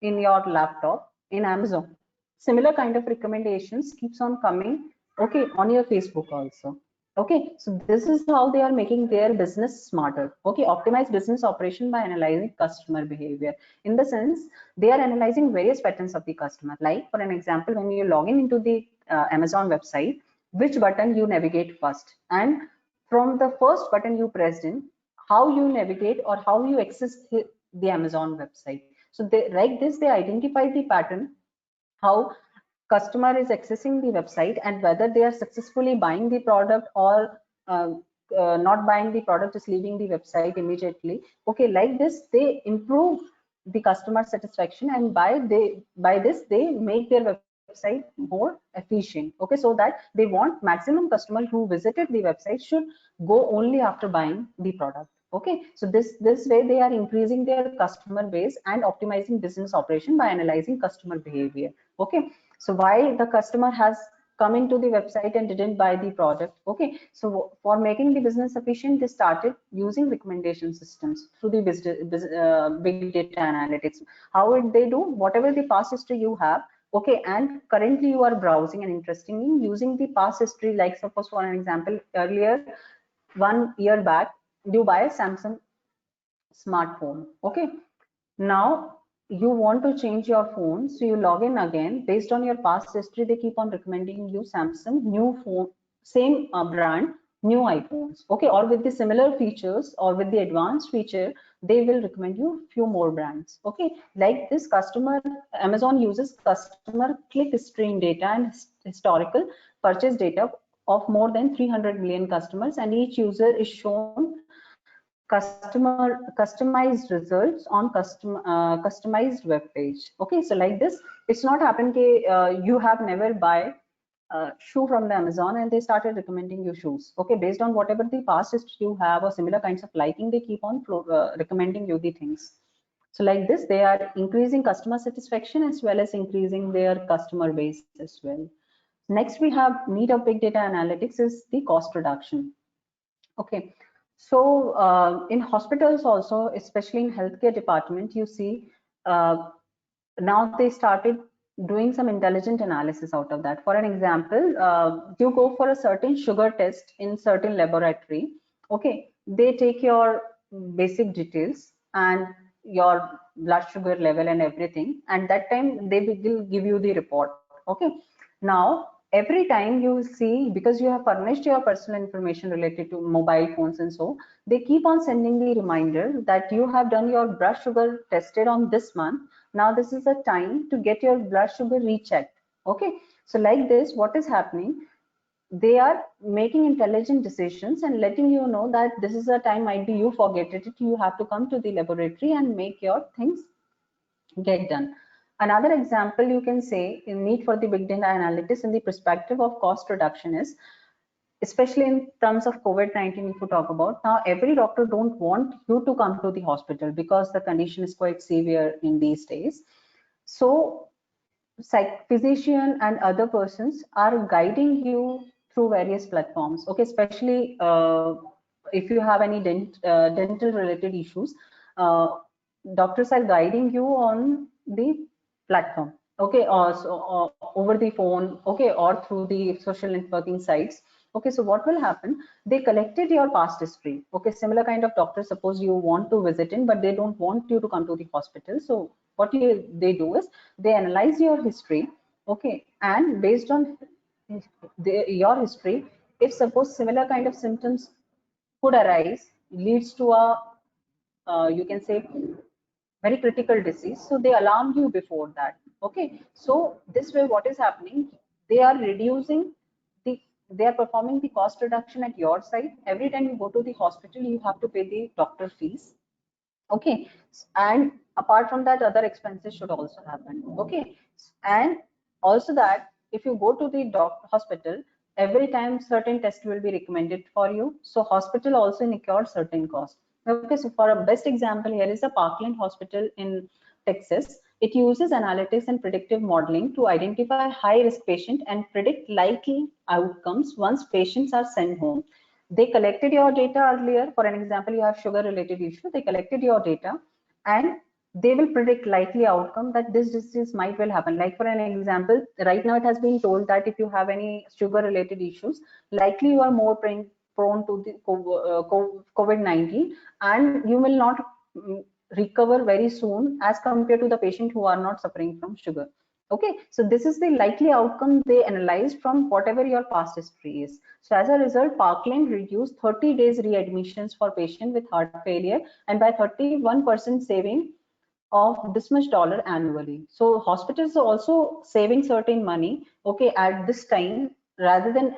in your laptop in Amazon. Similar kind of recommendations keeps on coming, okay, on your Facebook also. Okay, so this is how they are making their business smarter. Okay, optimize business operation by analyzing customer behavior. In the sense, they are analyzing various patterns of the customer. Like for an example, when you log in into the Amazon website, which button you navigate first, and from the first button you pressed in, how you navigate or how you access the Amazon website. So they, like this, they identify the pattern, how customer is accessing the website and whether they are successfully buying the product or not buying the product, is leaving the website immediately. Okay, like this they improve the customer satisfaction, and by this they make their website more efficient. Okay, so that they want maximum customer who visited the website should go only after buying the product. Okay, so this way they are increasing their customer base and optimizing business operation by analyzing customer behavior. Okay, so why the customer has come into the website and didn't buy the product. Okay, so for making the business efficient, they started using recommendation systems through the big data analytics. How would they do? Whatever the past history you have, okay, and currently you are browsing and interested in using the past history, like suppose for an example, earlier 1 year back you buy a Samsung smartphone. Okay, now you want to change your phone, so you log in again. Based on your past history, they keep on recommending you Samsung new phone, same brand, new iPhones. Okay, or with the similar features or with the advanced feature, they will recommend you few more brands. Okay, like this customer, Amazon uses customer click stream data and historical purchase data of more than 300 million customers, and each user is shown customized results on customized web page. Okay, so like this, it's not happen you have never buy shoe from the Amazon and they started recommending you shoes. Okay, based on whatever the past history you have or similar kinds of liking, they keep on recommending you the things. So like this, they are increasing customer satisfaction as well as increasing their customer base as well. Next, we have need of big data analytics is the cost reduction. Okay, so in hospitals also, especially in healthcare department, you see now they started doing some intelligent analysis out of that. For an example, you go for a certain sugar test in certain laboratory. Okay, they take your basic details and your blood sugar level and everything, and that time they will give you the report. Okay, now every time you see, because you have furnished your personal information related to mobile phones and so, they keep on sending the reminder that you have done your blood sugar tested on this month. Now this is the time to get your blood sugar rechecked. Okay, so like this, what is happening, they are making intelligent decisions and letting you know that this is a time, might be you forget it, you have to come to the laboratory and make your things get done. Another example you can say in need for the big data analytics in the perspective of cost reduction is, especially in terms of COVID-19, if you talk about, now every doctor don't want you to come to the hospital because the condition is quite severe in these days. So physician and other persons are guiding you through various platforms. Okay, especially if you have any dental related issues, doctors are guiding you on the platform. Okay, or over the phone. Okay, or through the social networking sites. Okay, so what will happen, they collected your past history. Okay, similar kind of doctor, suppose you want to visit in but they don't want you to come to the hospital, so what they do is they analyze your history. Okay, and based on your history, if suppose similar kind of symptoms could arise, leads to a you can say very critical disease, so they alarm you before that. Okay, so this way what is happening, they are reducing the, they are performing the cost reduction at your side. Every time you go to the hospital, you have to pay the doctor fees. Okay, and apart from that, other expenses should also happen. Okay, and also that if you go to the hospital, every time certain test will be recommended for you, so hospital also incur certain costs. Okay, so for a best example here is the Parkland Hospital in Texas. It uses analytics and predictive modeling to identify high risk patient and predict likely outcomes once patients are sent home. They collected your data earlier. For an example, you have sugar related issue, they collected your data and they will predict likely outcome that this disease might well happen. Like for an example, right now it has been told that if you have any sugar related issues, likely you are more prone to the COVID-19 and you will not recover very soon as compared to the patient who are not suffering from sugar. Okay, so this is the likely outcome they analyzed from whatever your past history is. So as a result, Parkland reduced 30 days readmissions for patients with heart failure and by 31% saving of this much dollar annually. So hospitals are also saving certain money, okay, at this time, rather than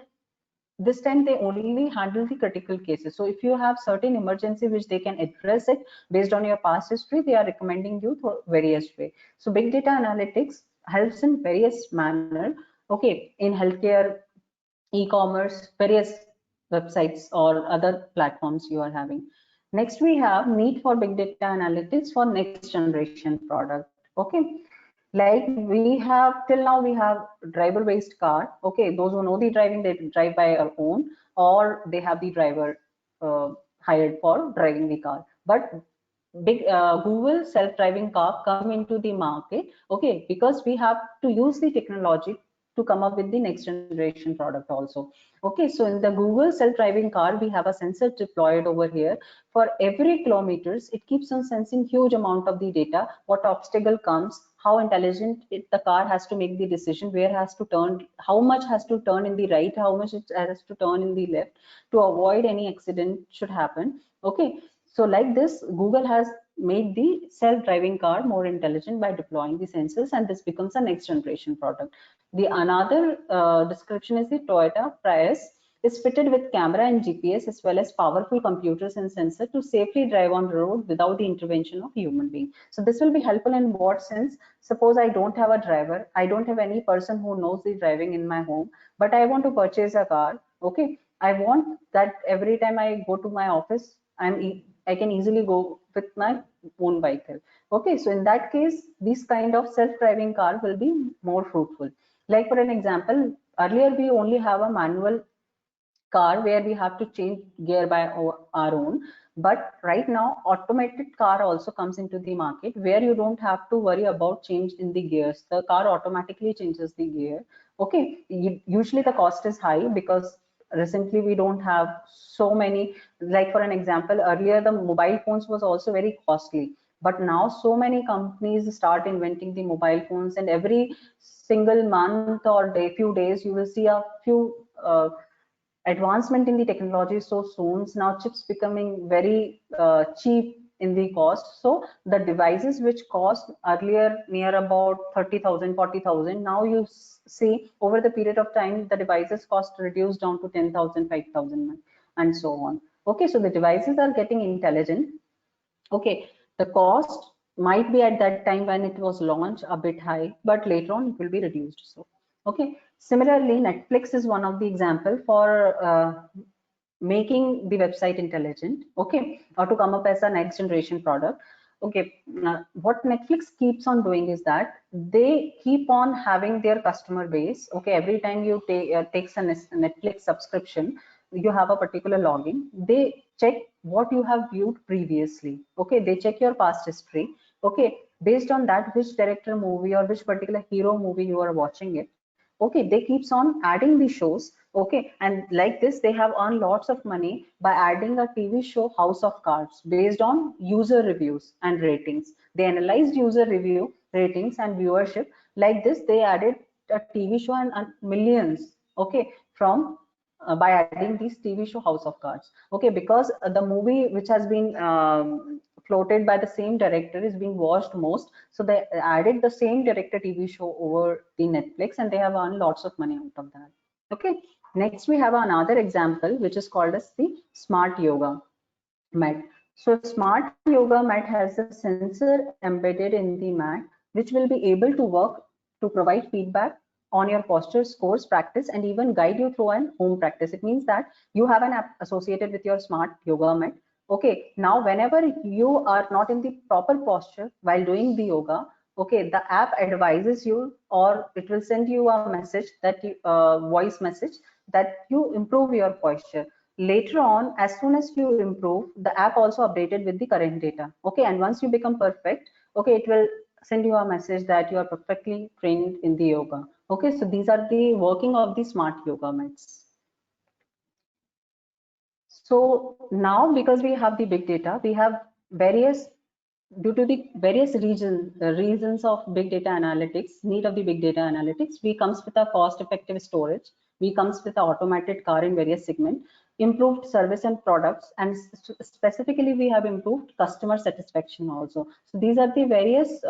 this time they only handle the critical cases. So if you have certain emergency which they can address it based on your past history, they are recommending you for various way. So big data analytics helps in various manner, okay, in healthcare, e-commerce, various websites or other platforms you are having. Next, we have need for big data analytics for next generation product. Okay, like we have till now we have driver based car. Okay, those who know the driving, they drive by their own, or they have the driver hired for driving the car. But big Google self-driving car come into the market, okay, because we have to use the technology to come up with the next generation product also. Okay, so in the Google self-driving car, we have a sensor deployed over here. For every kilometers, it keeps on sensing huge amount of the data, what obstacle comes, how intelligent the car has to make the decision, where has to turn, how much has to turn in the right, how much it has to turn in the left to avoid any accident should happen. Okay, so like this, Google has made the self-driving car more intelligent by deploying the sensors, and this becomes a next generation product. The another description is the Toyota Prius is fitted with camera and GPS as well as powerful computers and sensor to safely drive on the road without the intervention of human being. So this will be helpful in what sense? Suppose I don't have a driver, I don't have any person who knows the driving in my home, but I want to purchase a car. Okay, I want that every time I go to my office, I can easily go with my own vehicle. Okay, so in that case, this kind of self-driving car will be more fruitful. Like for an example, earlier we only have a manual car where we have to change gear by our own, but right now automated car also comes into the market where you don't have to worry about change in the gears. The car automatically changes the gear. Okay, usually the cost is high because recently we don't have so many, like for an example, earlier the mobile phones was also very costly, but now so many companies start inventing the mobile phones, and every single month or day, few days, you will see a few advancement in the technology so soon. Now chips becoming very cheap in the cost. So the devices which cost earlier near about 30,000, 40,000, now you see over the period of time the devices cost reduced down to 10,000, 5,000, and so on. Okay, so the devices are getting intelligent. Okay, the cost might be at that time when it was launched a bit high, but later on it will be reduced. So okay, similarly Netflix is one of the example for making the website intelligent, okay, or to come up as a next generation product. Okay, what Netflix keeps on doing is that they keep on having their customer base. Okay, every time you takes a Netflix subscription, you have a particular login. They check what you have viewed previously. Okay, they check your past history. Okay, based on that, which director movie or which particular hero movie you are watching it. Okay, they keeps on adding the shows. Okay, and like this they have earned lots of money by adding a TV show House of Cards based on user reviews and ratings. They analyzed user review, ratings and viewership. Like this they added a TV show and millions, okay, from by adding this TV show House of Cards. Okay, because the movie which has been floated by the same director is being watched most, so they added the same director TV show over the Netflix, and they have earned lots of money out of that. Okay, next we have another example which is called as the smart yoga mat. So smart yoga mat has a sensor embedded in the mat which will be able to work to provide feedback on your posture, scores, practice, and even guide you through an home practice. It means that you have an app associated with your smart yoga mat. Okay, now whenever you are not in the proper posture while doing the yoga, okay, the app advises you, or it will send you a message that you, voice message, that you improve your posture. Later on, as soon as you improve, the app also updated with the current data. Okay, and once you become perfect, okay, it will send you a message that you are perfectly trained in the yoga. Okay, so these are the working of the smart yoga mats. So now, because we have the big data, we have various, due to the various reasons of big data analytics, need of the big data analytics, we comes with a cost-effective storage, we comes with an automated car in various segments, improved service and products, and specifically we have improved customer satisfaction also. So these are the various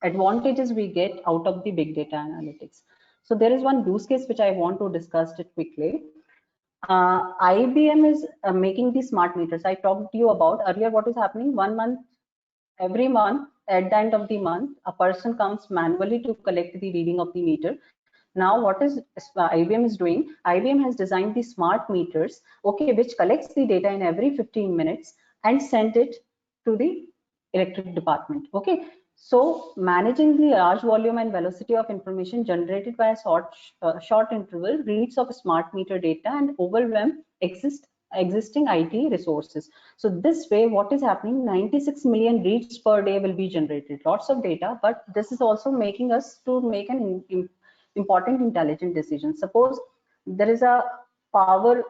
advantages we get out of the big data analytics. So there is one use case which I want to discuss it quickly. IBM is making the smart meters. I talked to you about earlier what is happening. 1 month, every month, at the end of the month, a person comes manually to collect the reading of the meter. Now, what is IBM is doing? IBM has designed the smart meters, okay, which collects the data in every 15 minutes and send it to the electric department. Okay, so managing the large volume and velocity of information generated by a short interval reads of smart meter data and overwhelm existing IT resources. So this way, what is happening? 96 million reads per day will be generated. Lots of data, but this is also making us to make an important intelligent decision. Suppose there is a power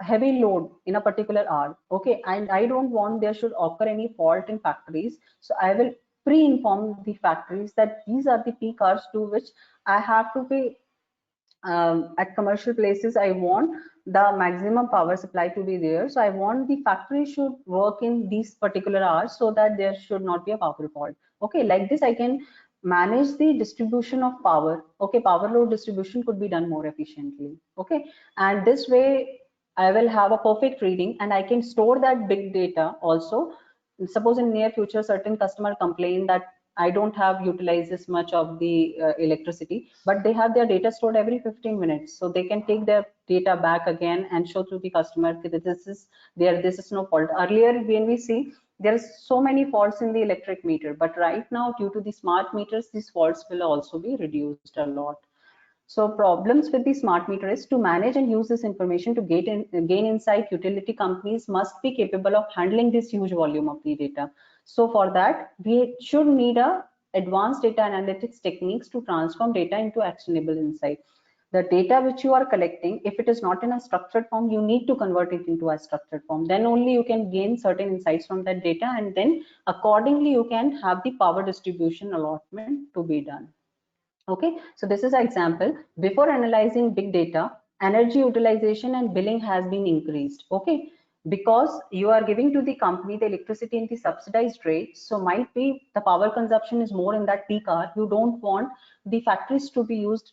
heavy load in a particular hour, okay, and I don't want there should occur any fault in factories, so I will pre-inform the factories that these are the peak hours to which I have to be at commercial places. I want the maximum power supply to be there, so I want the factory should work in these particular hours so that there should not be a power fault. Okay, like this I can manage the distribution of power. Okay, power load distribution could be done more efficiently. Okay, and this way I will have a perfect reading and I can store that big data also. Suppose in near future certain customer complain that I don't have utilized this much of the electricity, but they have their data stored every 15 minutes. So they can take their data back again and show to the customer that this is no fault. Earlier, when we see there is so many faults in the electric meter, but right now due to the smart meters, these faults will also be reduced a lot. So problems with the smart meter is to manage and use this information to gain insight. Utility companies must be capable of handling this huge volume of the data. So for that, we should need a advanced data analytics techniques to transform data into actionable insight. The data which you are collecting, if it is not in a structured form, you need to convert it into a structured form. Then only you can gain certain insights from that data, and then accordingly you can have the power distribution allotment to be done. Okay, so this is an example. Before analyzing big data, energy utilization and billing has been increased. Okay, because you are giving to the company the electricity in the subsidized rate, so might be the power consumption is more in that peak hour. You don't want the factories to be used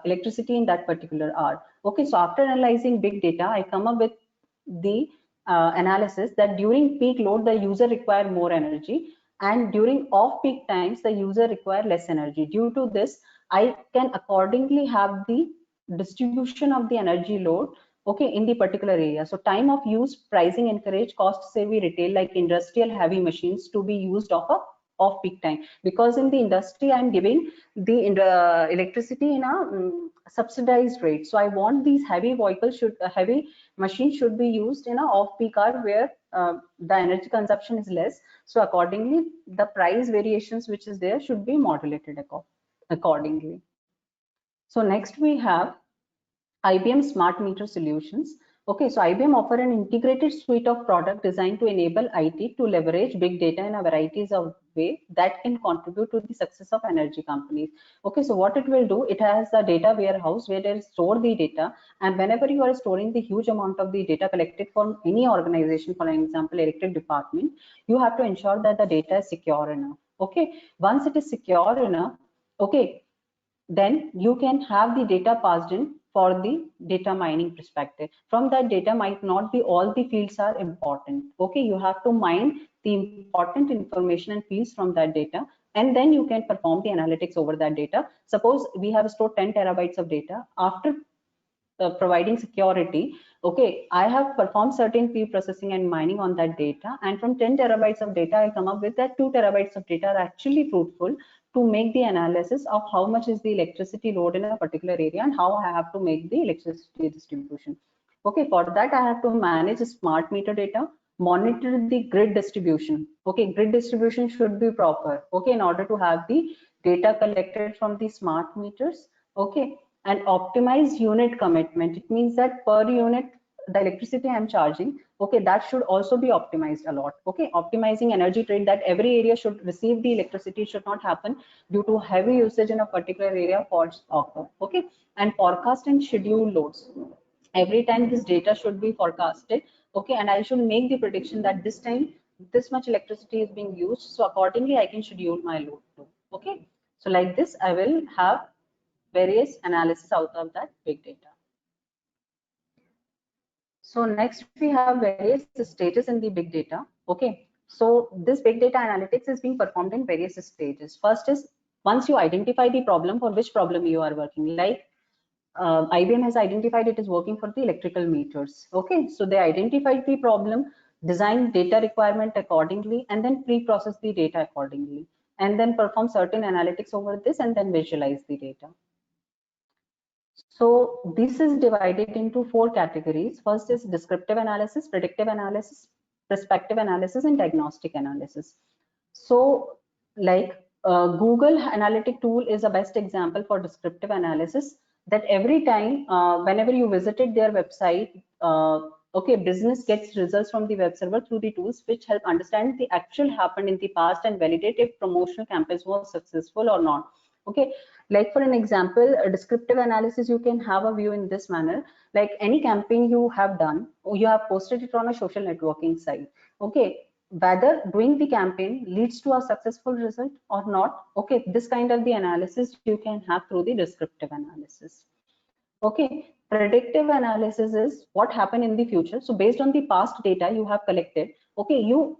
electricity in that particular hour. Okay, so after analyzing big data, I come up with the analysis that during peak load the user require more energy, and during off peak times the user require less energy. Due to this, I can accordingly have the distribution of the energy load, okay, in the particular area. So time of use pricing encourage cost savvy retail like industrial heavy machines to be used off peak time, because in the industry I'm giving the electricity in a subsidized rate. So I want these heavy vehicles should heavy machines should be used in a off peak hour where the energy consumption is less. So accordingly, the price variations which is there should be modulated accordingly. So next we have IBM Smart Meter Solutions. Okay, so IBM offer an integrated suite of product designed to enable IT to leverage big data in a varieties of way that can contribute to the success of energy companies. Okay, so what it will do, it has a data warehouse where they store the data, and whenever you are storing the huge amount of the data collected from any organization, for example, electric department, you have to ensure that the data is secure enough. Okay, once it is secure enough, okay, then you can have the data passed in for the data mining perspective. From that data might not be all the fields are important. Okay, you have to mine the important information and fields from that data, and then you can perform the analytics over that data. Suppose we have stored 10 terabytes of data. After providing security, okay, I have performed certain pre-processing and mining on that data, and from 10 terabytes of data I come up with that 2 terabytes of data are actually fruitful to make the analysis of how much is the electricity load in a particular area and how I have to make the electricity distribution. Okay, for that I have to manage smart meter data, monitor the grid distribution. Okay, grid distribution should be proper, okay, in order to have the data collected from the smart meters. Okay, and optimize unit commitment. It means that per unit the electricity I'm charging, okay, that should also be optimized a lot. Okay, optimizing energy trade, that every area should receive the electricity, should not happen due to heavy usage in a particular area for occur. Okay, and forecast and schedule loads. Every time this data should be forecasted, okay, and I should make the prediction that this time this much electricity is being used, so accordingly I can schedule my load too. Okay, so like this I will have various analysis out of that big data. So next we have various stages in the big data. Okay, so this big data analytics is being performed in various stages. First is once you identify the problem, for which problem you are working, like IBM has identified it is working for the electrical meters. Okay, so they identified the problem, design data requirement accordingly, and then pre-process the data accordingly, and then perform certain analytics over this, and then visualize the data. So this is divided into 4 categories. First is descriptive analysis, predictive analysis, prospective analysis, and diagnostic analysis. So like Google Analytic tool is a best example for descriptive analysis, that every time whenever you visited their website, okay, business gets results from the web server through the tools which help understand the actual happened in the past and validate if promotional campaigns was successful or not. Okay, like for an example, a descriptive analysis, you can have a view in this manner, like any campaign you have done, or you have posted it on a social networking site. Okay, whether doing the campaign leads to a successful result or not. Okay, this kind of the analysis you can have through the descriptive analysis. Okay, predictive analysis is what happened in the future. So based on the past data you have collected, okay, you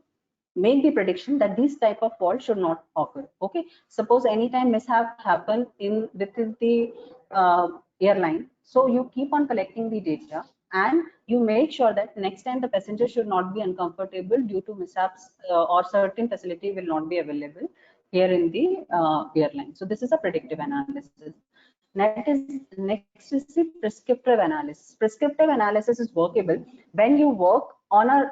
make the prediction that this type of fault should not occur. Okay, suppose anytime mishap happen in within the airline, so you keep on collecting the data and you make sure that next time the passenger should not be uncomfortable due to mishaps, or certain facility will not be available here in the airline. So this is a predictive analysis. Next is the prescriptive analysis. Prescriptive analysis is workable when you work on a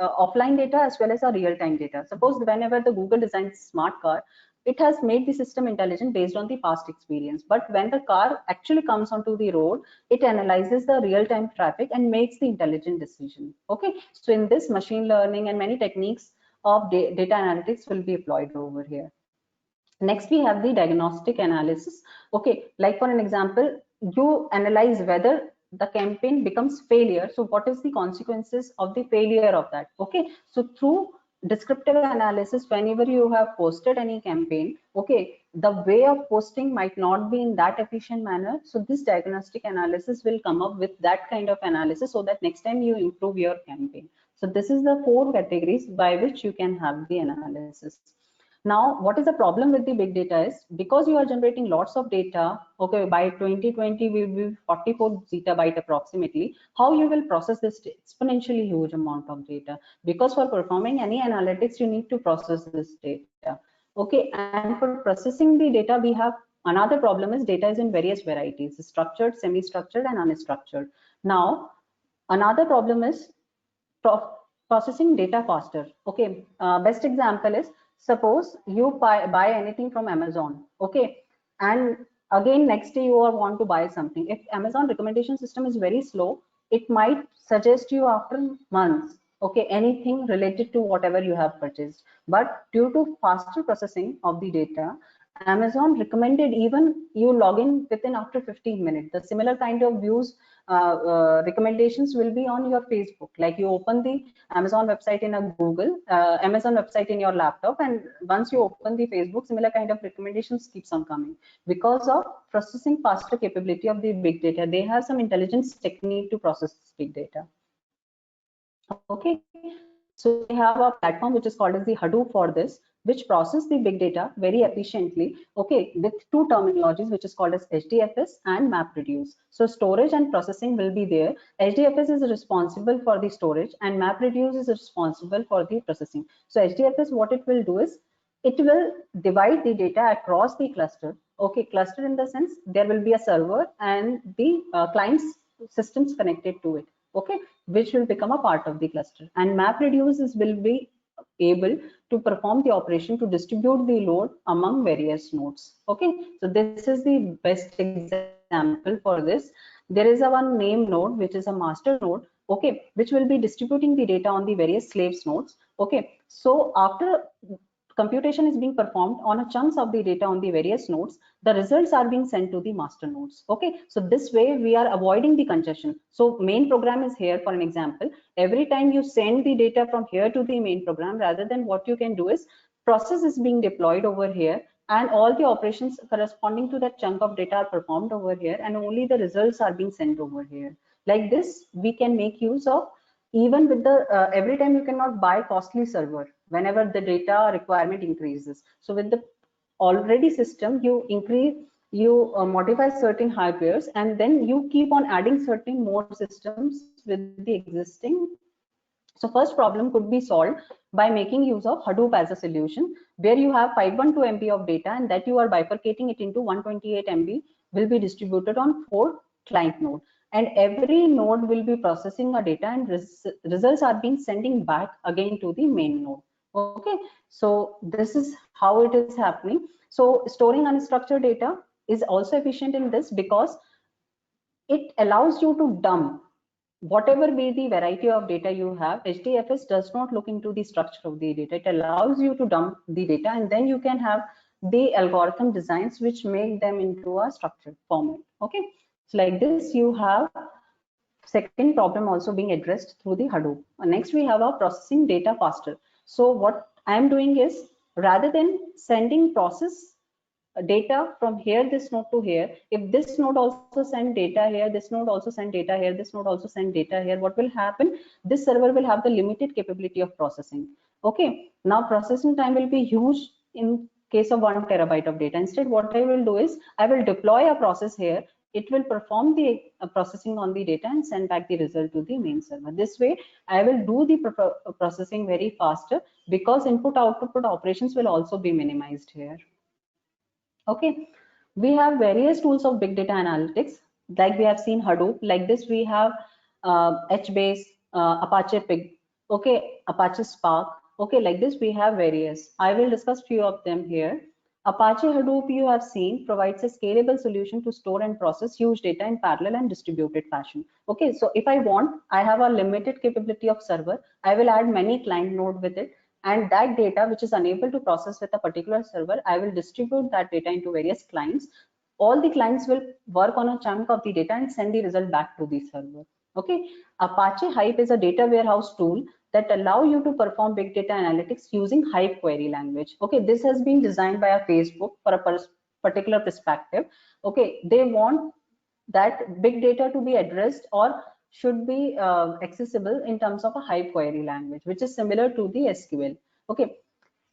offline data as well as a real-time data. Suppose whenever the Google designs smart car, it has made the system intelligent based on the past experience. But when the car actually comes onto the road, it analyzes the real-time traffic and makes the intelligent decision. Okay, so in this, machine learning and many techniques of data analytics will be applied over here. Next, we have the diagnostic analysis. Okay, like for an example, you analyze whether the campaign becomes failure. So what is the consequences of the failure of that? Okay, so through descriptive analysis, whenever you have posted any campaign, okay, the way of posting might not be in that efficient manner. So this diagnostic analysis will come up with that kind of analysis so that next time you improve your campaign. So this is the 4 categories by which you can have the analysis. Now, what is the problem with the big data is, because you are generating lots of data, okay, by 2020 we will be 44 zettabyte approximately, how you will process this exponentially huge amount of data? Because for performing any analytics, you need to process this data. Okay, and for processing the data, we have another problem is data is in various varieties, structured, semi-structured, and unstructured. Now, another problem is processing data faster. Okay, best example is, suppose you buy anything from Amazon. Okay, and again next day you want to buy something. If Amazon recommendation system is very slow, it might suggest you after months, okay, anything related to whatever you have purchased. But due to faster processing of the data, Amazon recommended even you log in within after 15 minutes. The similar kind of views, recommendations will be on your Facebook. Like you open the Amazon website in a Google, Amazon website in your laptop, and once you open the Facebook, similar kind of recommendations keeps on coming because of processing faster capability of the big data. They have some intelligence technique to process this big data. Okay, so we have a platform which is called as the Hadoop for this, which process the big data very efficiently, okay, with 2 terminologies, which is called as HDFS and MapReduce. So storage and processing will be there. HDFS is responsible for the storage and MapReduce is responsible for the processing. So HDFS, what it will do is, it will divide the data across the cluster. Okay, cluster in the sense there will be a server and the client's systems connected to it. Okay, which will become a part of the cluster, and MapReduce will be able to perform the operation to distribute the load among various nodes. Okay, so this is the best example for this. There is a one name node which is a master node, okay, which will be distributing the data on the various slaves nodes. Okay, so after computation is being performed on a chunks of the data on the various nodes, the results are being sent to the master nodes. Okay, so this way we are avoiding the congestion. So main program is here for an example. Every time you send the data from here to the main program, rather than what you can do is, process is being deployed over here and all the operations corresponding to that chunk of data are performed over here, and only the results are being sent over here. Like this, we can make use of, even with the every time you cannot buy costly server whenever the data requirement increases. So with the already system, you increase, you modify certain hardwares, and then you keep on adding certain more systems with the existing. So first problem could be solved by making use of Hadoop as a solution, where you have 512 MB of data and that you are bifurcating it into 128 MB will be distributed on 4 client node, and every node will be processing a data, and results are being sending back again to the main node. Okay, so this is how it is happening. So storing unstructured data is also efficient in this because it allows you to dump whatever be the variety of data you have. HDFS does not look into the structure of the data. It allows you to dump the data, and then you can have the algorithm designs which make them into a structured format. Okay, so like this, you have second problem also being addressed through the Hadoop. Next, we have our processing data faster. So what I am doing is, rather than sending process data from here, this node to here, if this node also send data here, this node also send data here, this node also send data here, what will happen? This server will have the limited capability of processing. Okay, now processing time will be huge in case of 1 terabyte of data. Instead, what I will do is, I will deploy a process here. It will perform the processing on the data and send back the result to the main server. This way, I will do the processing very faster, because input output operations will also be minimized here. Okay, we have various tools of big data analytics, like we have seen Hadoop. Like this, we have HBase, Apache Pig, okay, Apache Spark. Okay, like this, we have various. I will discuss few of them here. Apache Hadoop, you have seen, provides a scalable solution to store and process huge data in parallel and distributed fashion. Okay, so if I want, I have a limited capability of server, I will add many client node with it, and that data which is unable to process with a particular server, I will distribute that data into various clients. All the clients will work on a chunk of the data and send the result back to the server. Okay, Apache Hive is a data warehouse tool that allow you to perform big data analytics using Hive query language. Okay, this has been designed by a Facebook for a particular perspective. Okay, they want that big data to be addressed or should be accessible in terms of a Hive query language, which is similar to the SQL. Okay.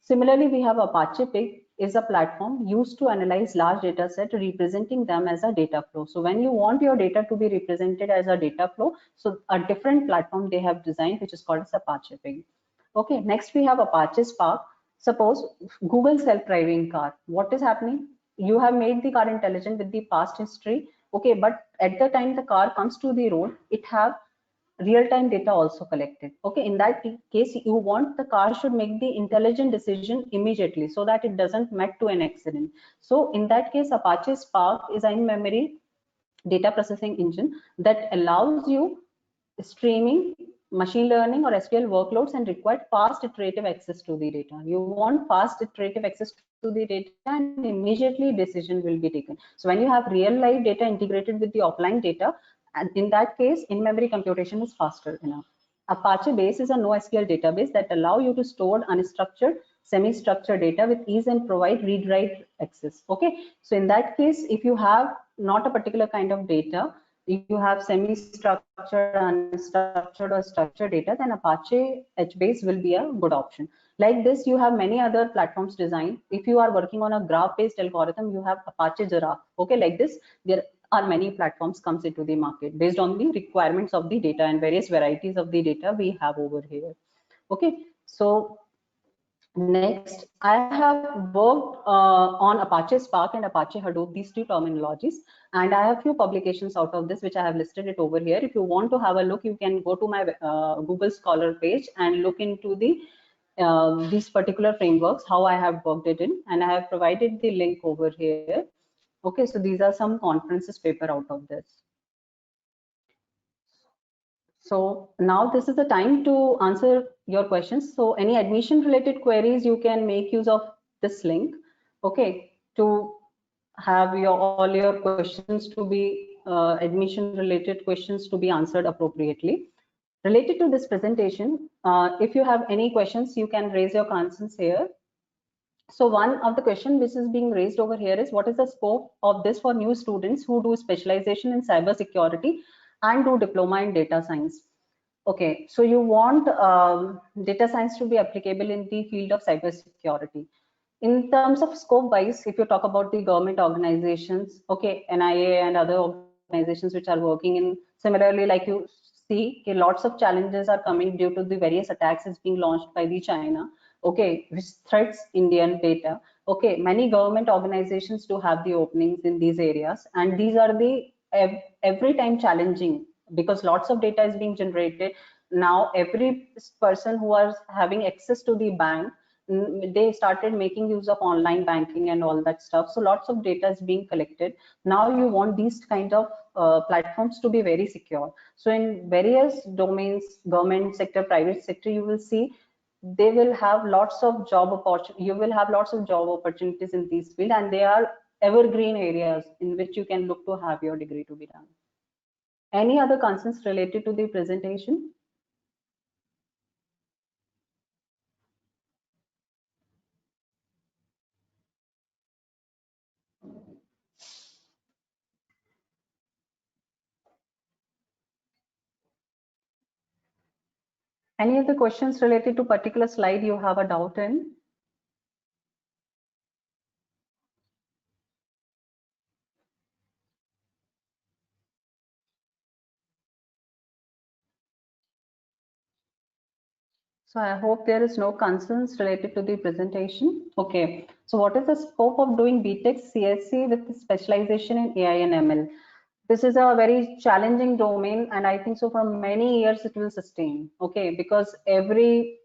Similarly, we have Apache Pig is a platform used to analyze large data set, representing them as a data flow. So when you want your data to be represented as a data flow, so a different platform they have designed, which is called as Apache Pig. Okay, next we have Apache Spark. Suppose Google self-driving car. What is happening? You have made the car intelligent with the past history. Okay, but at the time the car comes to the road, it have real-time data also collected. Okay, in that case, you want the car should make the intelligent decision immediately so that it doesn't met to an accident. So in that case, Apache Spark is an in-memory data processing engine that allows you streaming, machine learning or SQL workloads and require fast iterative access to the data. You want fast iterative access to the data and immediately decision will be taken. So when you have real life data integrated with the offline data, and in that case, in-memory computation is faster enough. Apache Base is a NoSQL database that allow you to store unstructured, semi-structured data with ease and provide read-write access. Okay, so in that case, if you have not a particular kind of data, you have semi-structured, unstructured or structured data, then Apache HBase will be a good option. Like this, you have many other platforms designed. If you are working on a graph-based algorithm, you have Apache Giraffe. Okay, like this, there are many platforms comes into the market based on the requirements of the data and various varieties of the data we have over here. Okay, so next, I have worked on Apache Spark and Apache Hadoop, these two terminologies, and I have few publications out of this, which I have listed it over here. If you want to have a look, you can go to my Google Scholar page and look into the these particular frameworks, how I have worked it in, and I have provided the link over here. Okay, so these are some conferences paper out of this. So now this is the time to answer your questions. So any admission related queries, you can make use of this link, okay, to have your all your questions to be admission related questions to be answered appropriately. Related to this presentation, if you have any questions, you can raise your concerns here. So one of the questions which is being raised over here is, what is the scope of this for new students who do specialization in cyber security and do diploma in data science. Okay, so you want data science to be applicable in the field of cybersecurity. In terms of scope wise, if you talk about the government organizations, okay, NIA and other organizations which are working in similarly, like you see, okay, lots of challenges are coming due to the various attacks is being launched by the China, okay, which threats Indian data. Okay, many government organizations do have the openings in these areas, and these are the every time challenging because lots of data is being generated. Now every person who is having access to the bank, they started making use of online banking and all that stuff, so lots of data is being collected. Now you want these kind of platforms to be very secure. So in various domains, government sector, private sector, you will see they will have lots of job opportunities, you will have lots of job opportunities in these field, and they are evergreen areas in which you can look to have your degree to be done. Any other concerns related to the presentation? Any other questions related to particular slide you have a doubt in? So I hope there is no concerns related to the presentation. Okay. So what is the scope of doing BTech CSC with specialization in AI and ML? This is a very challenging domain, and I think so for many years it will sustain. Okay, because every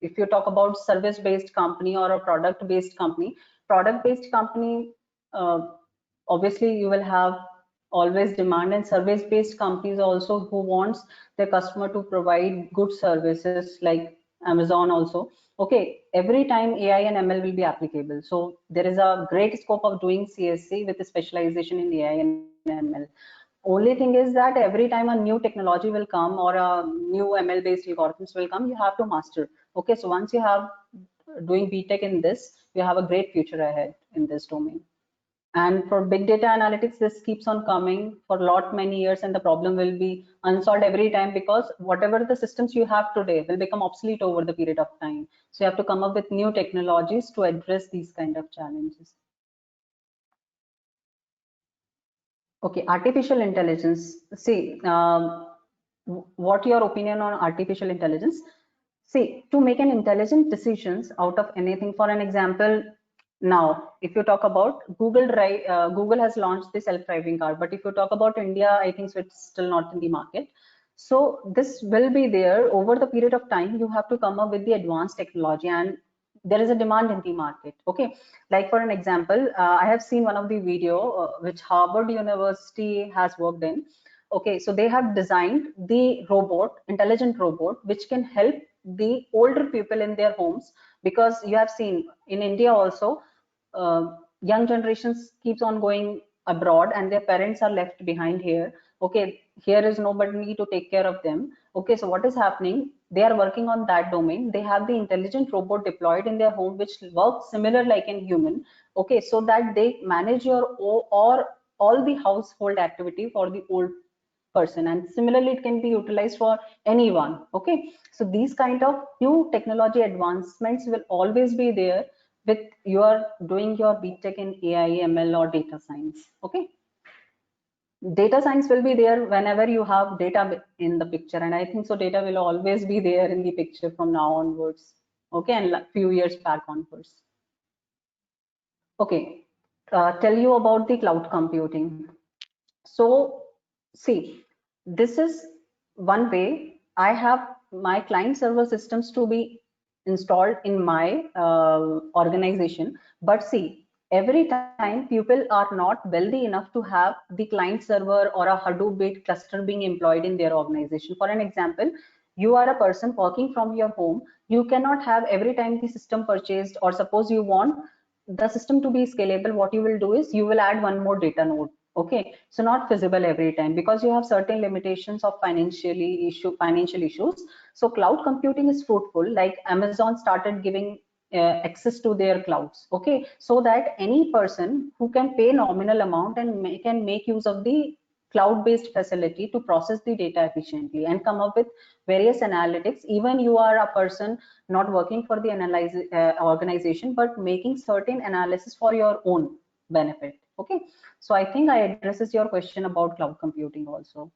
if you talk about service-based company or a product-based company, uh, obviously you will have always demand, and service-based companies also who wants their customer to provide good services like Amazon also. Okay, every time AI and ML will be applicable. So there is a great scope of doing CSC with a specialization in AI and ML. Only thing is that every time a new technology will come or a new ML based algorithms will come, you have to master. Okay, so once you have doing BTech in this, you have a great future ahead in this domain. And for big data analytics, this keeps on coming for a lot many years, and the problem will be unsolved every time because whatever the systems you have today will become obsolete over the period of time. So you have to come up with new technologies to address these kind of challenges. Okay, artificial intelligence. See, what your opinion on artificial intelligence? See, to make an intelligent decisions out of anything. For an example, now if you talk about Google, right? Google has launched the self-driving car, but if you talk about India, I think so it's still not in the market. So this will be there over the period of time. You have to come up with the advanced technology, and there is a demand in the market. Okay, like for an example, I have seen one of the video which Harvard University has worked in. Okay, so they have designed the robot, intelligent robot, which can help the older people in their homes, because you have seen in India also, young generations keeps on going abroad and their parents are left behind here. Okay, here is nobody to take care of them. Okay, so what is happening, they are working on that domain. They have the intelligent robot deployed in their home which works similar like in human. Okay, so that they manage your or all the household activity for the old person, and similarly it can be utilized for anyone. Okay, so these kind of new technology advancements will always be there with your doing your BTech in AI, ML or data science. Okay, data science will be there whenever you have data in the picture, and I think so data will always be there in the picture from now onwards. Okay, and few years back onwards. Okay, tell you about the cloud computing. So see, this is one way I have my client server systems to be installed in my organization. But see, every time people are not wealthy enough to have the client server or a Hadoop-based cluster being employed in their organization. For an example, you are a person working from your home. You cannot have every time the system purchased, or suppose you want the system to be scalable, what you will do is you will add one more data node. Okay, so not feasible every time because you have certain limitations of financial issues. So cloud computing is fruitful, like Amazon started giving access to their clouds. Okay, so that any person who can pay nominal amount and can make use of the cloud-based facility to process the data efficiently and come up with various analytics. Even you are a person not working for the organization, but making certain analysis for your own benefit. Okay, so I think I addresses your question about cloud computing also.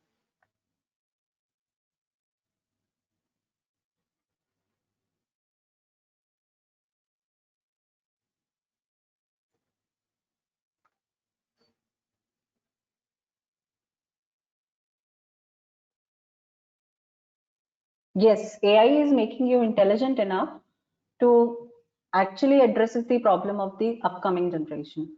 Yes, AI is making you intelligent enough to actually addresses the problem of the upcoming generation.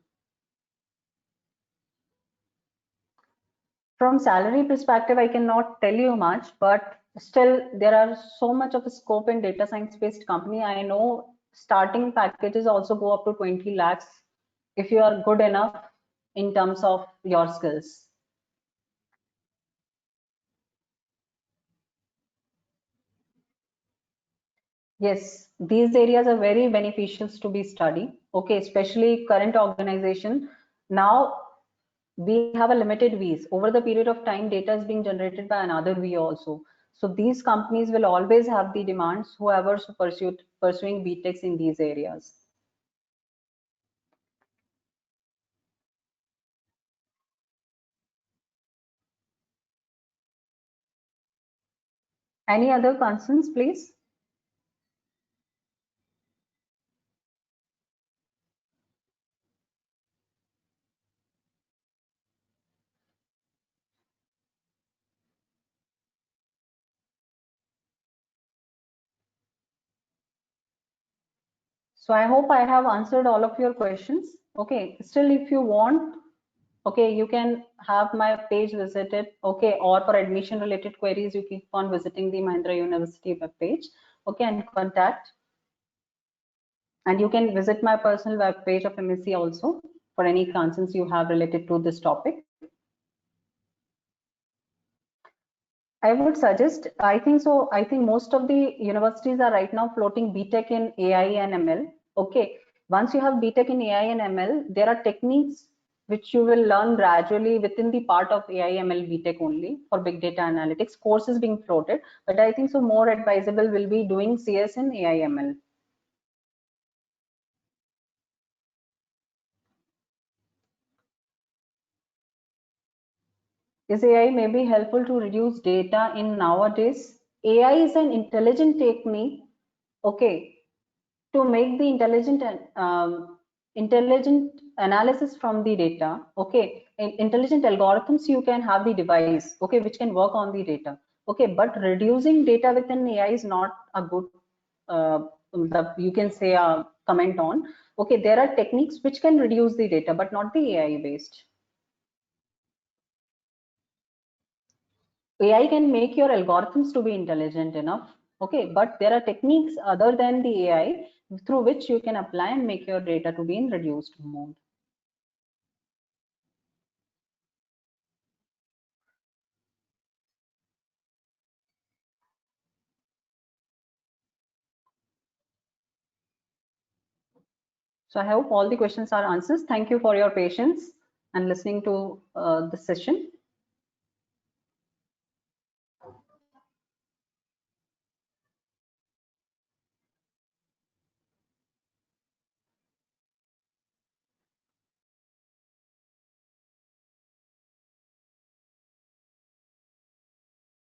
From salary perspective, I cannot tell you much, but still there are so much of a scope in data science based company. I know starting packages also go up to 20 lakhs if you are good enough in terms of your skills. Yes, these areas are very beneficial to be studied. Okay, especially current organization. Now we have a limited V's. Over the period of time, data is being generated by another V also. So these companies will always have the demands, whoever's pursuing BTechs in these areas. Any other concerns, please? So I hope I have answered all of your questions. Okay, still if you want, okay, you can have my page visited. Okay, or for admission related queries, you keep on visiting the Mahindra University web page. Okay, and contact. And you can visit my personal web page of MSc also for any concerns you have related to this topic. I would suggest, I think so, I think most of the universities are right now floating BTech in AI and ML. Okay, once you have BTech in AI and ML, there are techniques which you will learn gradually within the part of AI ML BTech only for big data analytics. Courses being floated, but I think so more advisable will be doing CS in AI ML. Is AI may be helpful to reduce data in nowadays? AI is an intelligent technique, okay, to make the intelligent analysis from the data. Okay, in intelligent algorithms you can have the device, okay, which can work on the data. Okay, but reducing data within AI is not a good, you can say a comment on. Okay, there are techniques which can reduce the data, but not the AI based. AI can make your algorithms to be intelligent enough, okay, but there are techniques other than the AI through which you can apply and make your data to be in reduced mode. So I hope all the questions are answers. Thank you for your patience and listening to the session.